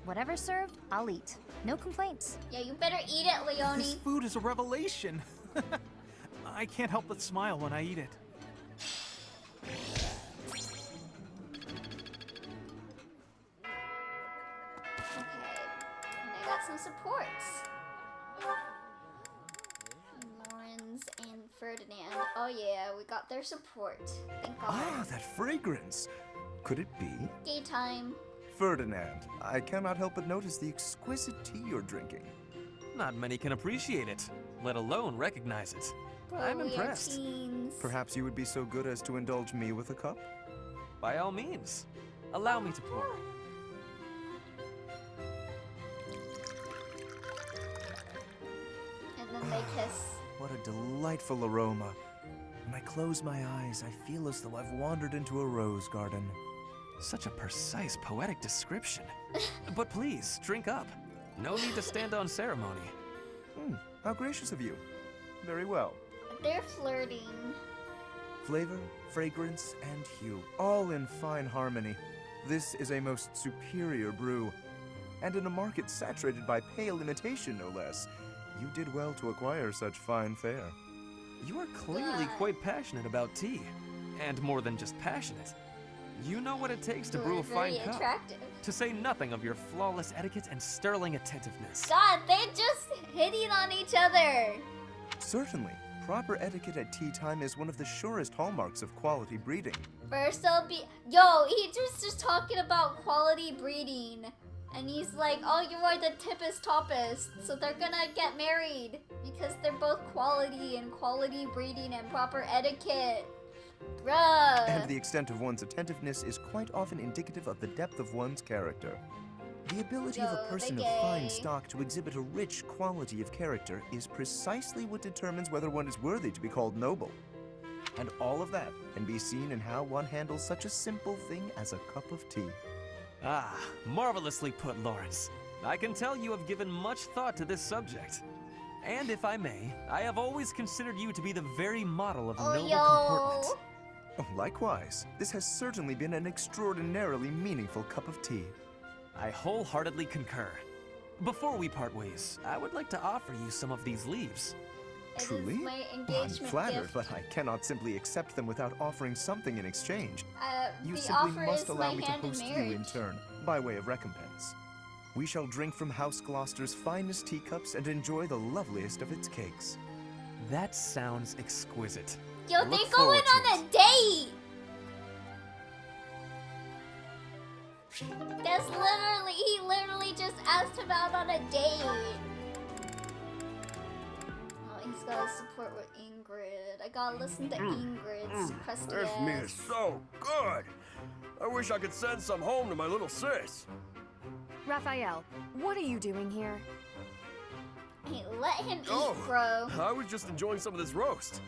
Whatever's served, I'll eat. No complaints. Yeah, you better eat it, Leonie. This food is a revelation. I can't help but smile when I eat it. And I got some supports. Lawrence and Ferdinand. Oh yeah, we got their support. Thank God. Ah, that fragrance. Could it be? Gay time. Ferdinand, I cannot help but notice the exquisite tea you're drinking. Not many can appreciate it, let alone recognize it. I'm we are impressed. teens. Perhaps you would be so good as to indulge me with a cup? By all means. Allow me to pour. And then they kiss. What a delightful aroma. When I close my eyes, I feel as though I've wandered into a rose garden. Such a precise, poetic description. But please, drink up. No need to stand on ceremony. How gracious of you. Very well. They're flirting. Flavor, fragrance, and hue, all in fine harmony. This is a most superior brew. And in a market saturated by pale imitation, no less. You did well to acquire such fine fare. You are clearly quite passionate about tea. And more than just passionate. You know what it takes to You're brew a fine very cup. attractive. To say nothing of your flawless etiquette and sterling attentiveness. God, they just hitting on each other. Certainly. Proper etiquette at tea time is one of the surest hallmarks of quality breeding. First I'll be, yo, he just talking about quality breeding. And he's like, oh, you are the tippest toppest. So they're gonna get married. Because they're both quality and quality breeding and proper etiquette. Bruh. And the extent of one's attentiveness is quite often indicative of the depth of one's character. The ability of a person of fine stock to exhibit a rich quality of character is precisely what determines whether one is worthy to be called noble. And all of that can be seen in how one handles such a simple thing as a cup of tea. Ah, marvelously put, Lawrence. I can tell you have given much thought to this subject. And if I may, I have always considered you to be the very model of noble comportment. Oh, likewise, this has certainly been an extraordinarily meaningful cup of tea. I wholeheartedly concur. Before we part ways, I would like to offer you some of these leaves. Truly? My I'm engagement flattered, gift. but I cannot simply accept them without offering something in exchange. You The simply offer must is allow my me to hand in host you in marriage. turn, by way of recompense. We shall drink from House Gloucester's finest teacups and enjoy the loveliest of its cakes. That sounds exquisite. Yo, Look they're going forward to on a date! That's literally, he literally just asked him out on a date. Oh, he's gotta support with Ingrid. I gotta listen to Ingrid's crusty This ass. meat is so good. I wish I could send some home to my little sis. Raphael, what are you doing here? Hey, let him Oh, eat, bro. I was just enjoying some of this roast.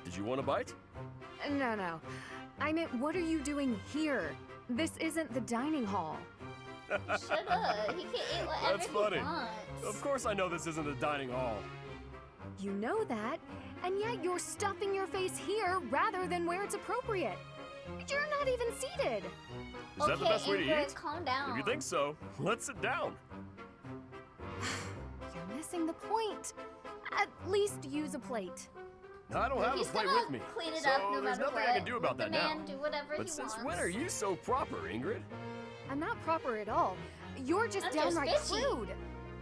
Did you want a bite? No. I meant, what are you doing here? This isn't the dining hall. Shut up. He can eat whatever That's funny. he wants. Of course I know this isn't a dining hall. You know that, and yet you're stuffing your face here rather than where it's appropriate. You're not even seated. Is that the best way to Ingrid, eat? calm down. If you think so, let's sit down. You're missing the point. At least use a plate. I don't have a He's plate gonna with me, clean it so up no there's matter nothing what. I can do about Let that the now. man do whatever But he since wants. when are you so proper, Ingrid? I'm not proper at all. You're just I'm just downright bitchy. crude.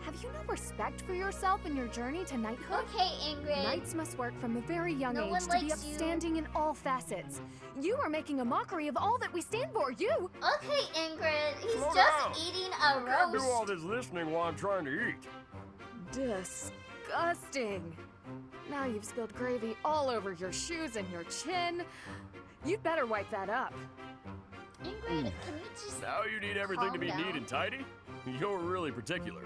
Have you no respect for yourself in your journey to knighthood? Okay, Ingrid. Knights must work from a very young No age one to be likes you. upstanding in all facets. You are making a mockery of all that we stand for. You! Okay, Ingrid. He's Slow just down. eating I a can't do all roast. this listening while I'm trying to eat. Disgusting. Now you've spilled gravy all over your shoes and your chin. You'd better wipe that up. Ingrid, can we just Now you need everything to be calm neat down? and tidy? You're really particular.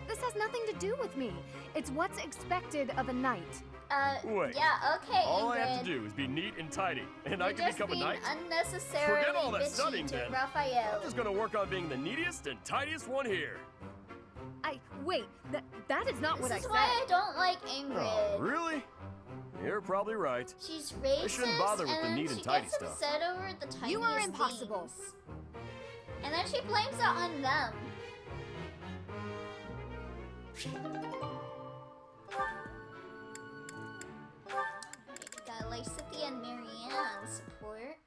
This has nothing to do with me. It's what's expected of a knight. Wait. Yeah, okay, All Ingrid. I have to do is be neat and tidy, and I You're can just become a being knight? unnecessarily Forget all that bitchy studying to then. Raphael. I'm just gonna work on being the neatest and tidiest one here. Wait, that is not what I This is said. why I don't like Ingrid. Oh, really? You're probably right. She's racist I shouldn't bother with the and neat she and tidy gets stuff. upset over the tiniest You are impossible. things. And then she blames it on them. Got Lysithia and Marianne support.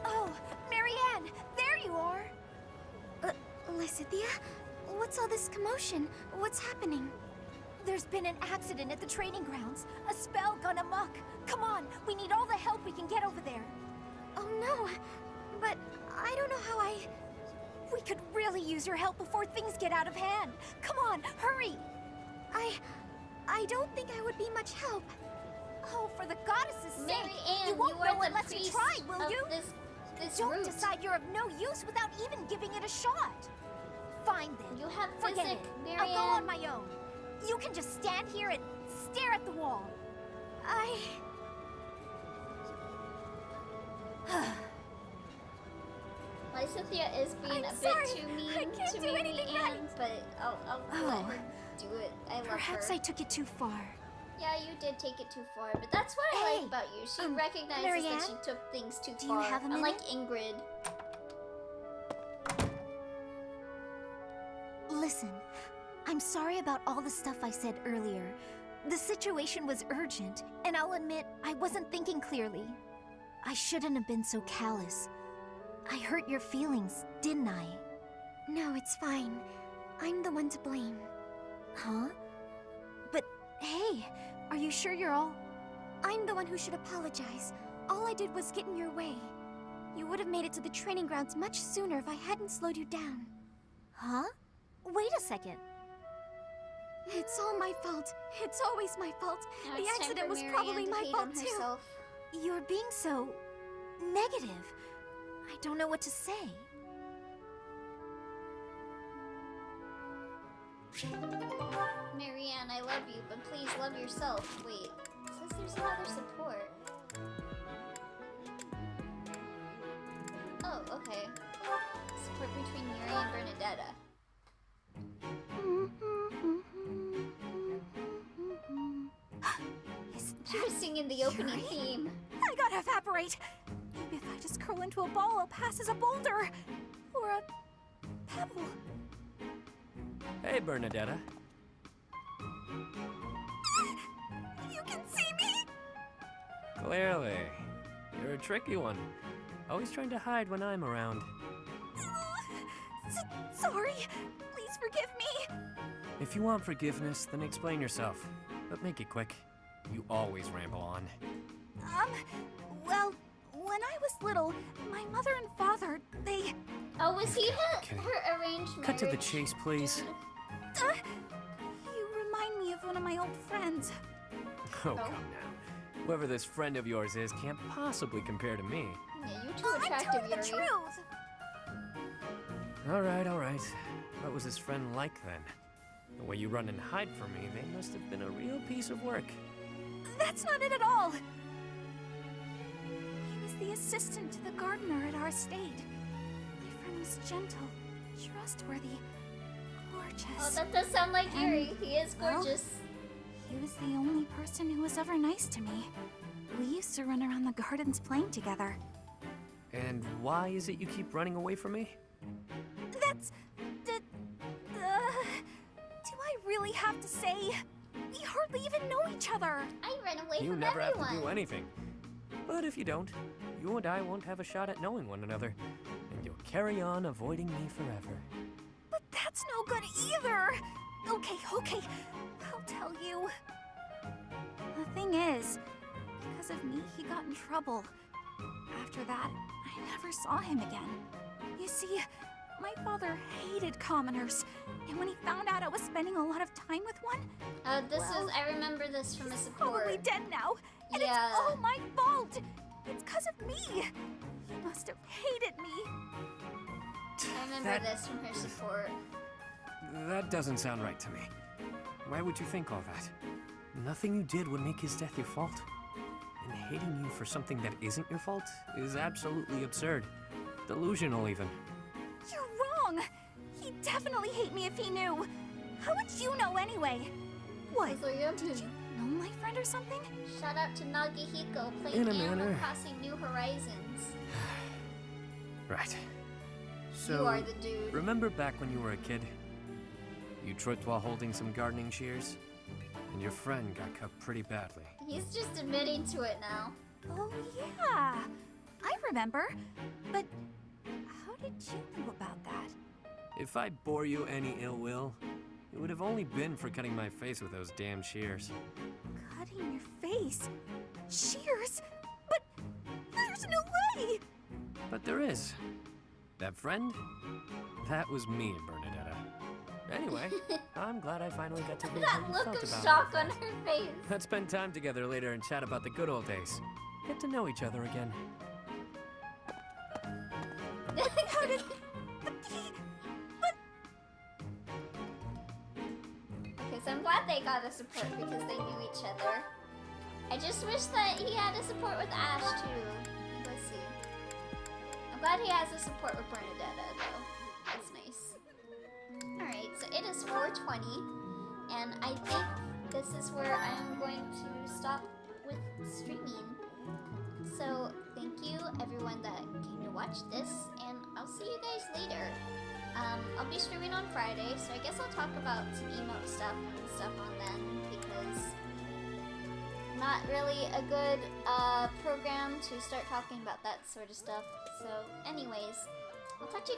Oh, Marianne, there you are. Lysithia, what's all this commotion? What's happening? There's been an accident at the training grounds. A spell gone amok. Come on, we need all the help we can get over there. Oh no, but I don't know how We could really use your help before things get out of hand. Come on, hurry! I don't think I would be much help. Oh, for the goddess's sake! Marianne, You won't you are know the unless you priest try, will of you? this Don't route. decide you're of no use without even giving it a shot. Fine then. You have Forget physic, it. I'll go on my own. You can just stand here and stare at the wall. Lysithia is being I'm a sorry. bit too mean I can't to do me, anything Anne, right. but I'll let her do it. I love Perhaps her. I took it too far. Yeah, you did take it too far, but that's what I like about you. She recognizes Marianne, that she took things too do you far. have a Unlike Ingrid. Listen, I'm sorry about all the stuff I said earlier. The situation was urgent, and I'll admit I wasn't thinking clearly. I shouldn't have been so callous. I hurt your feelings, didn't I? No, it's fine. I'm the one to blame. Huh? But hey, are you sure you're all... I'm the one who should apologize. All I did was get in your way. You would have made it to the training grounds much sooner if I hadn't slowed you down. Huh? Wait a second. It's all my fault. It's always my fault. Now The it's time accident for was Marianne probably to my hate fault on too. herself. You're being so... negative. I don't know what to say. Marianne, I love you, but please love yourself. Wait, it says there's another support. Oh, okay. Support between Yuri and Bernadetta. She was singing the opening theme. I gotta evaporate. Maybe if I just curl into a ball, I'll pass as a boulder. Or a pebble. Hey, Bernadetta. You can see me? Clearly. You're a tricky one. Always trying to hide when I'm around. Sorry. Please forgive me. If you want forgiveness, then explain yourself. But make it quick. You always ramble on. Well, when I was little, my mother and father, they... Oh, was he her arranged marriage? Cut to the chase, please. You remind me of one of my old friends. Oh, come now. Whoever this friend of yours is can't possibly compare to me. Yeah, you're too attractive, I'm telling the truth. All right, all right. What was this friend like then? The way you run and hide from me, they must have been a real piece of work. That's not it at all. He was the assistant to the gardener at our estate. My friend was gentle, trustworthy, gorgeous. Oh, that does sound like Yuri. He is gorgeous. He was the only person who was ever nice to me. We used to run around the gardens playing together. And why is it you keep running away from me? That's... do I really have to say? We hardly even know each other. I run away You from never everyone. have to do anything. But if you don't, you and I won't have a shot at knowing one another. And you'll carry on avoiding me forever. But that's no good either. Okay, I'll tell you. The thing is, because of me, he got in trouble. After that, I never saw him again. You see, my father hated commoners, and when he found out I was spending a lot of time with one... I remember this from a support. Probably dead now, and it's all my fault! It's because of me! He must have hated me. I remember this from her support. That doesn't sound right to me. Why would you think all that? Nothing you did would make his death your fault. And hating you for something that isn't your fault is absolutely absurd. Delusional, even. You're wrong! He'd definitely hate me if he knew. How would you know anyway? What? Did you know my friend or something? Shout out to Nagihiko In playing a Animal manner. Crossing New Horizons. Right. So, You are the dude. Remember back when you were a kid? You tripped while holding some gardening shears? And your friend got cut pretty badly. He's just admitting to it now. Oh, yeah. I remember. But how did you know about that? If I bore you any ill will, it would have only been for cutting my face with those damn shears. Cutting your face? Shears? But there's no way! But there is. That friend? That was me, Bernadetta. Anyway, I'm glad I finally got to hear how That you look felt of about shock all on that. her face. Let's spend time together later and chat about the good old days. Get to know each other again. How did... Okay, so I'm glad they got a support because they knew each other. I just wish that he had a support with Ash too. Let's see. I'm glad he has a support with Bernadetta though. That's nice. Alright, so it is 4:20, and I think this is where I'm going to stop with streaming. So thank you everyone that came to watch this, and I'll see you guys later. I'll be streaming on Friday, so I guess I'll talk about some emote stuff and stuff on then, because not really a good program to start talking about that sort of stuff. So anyways, I'll talk to you guys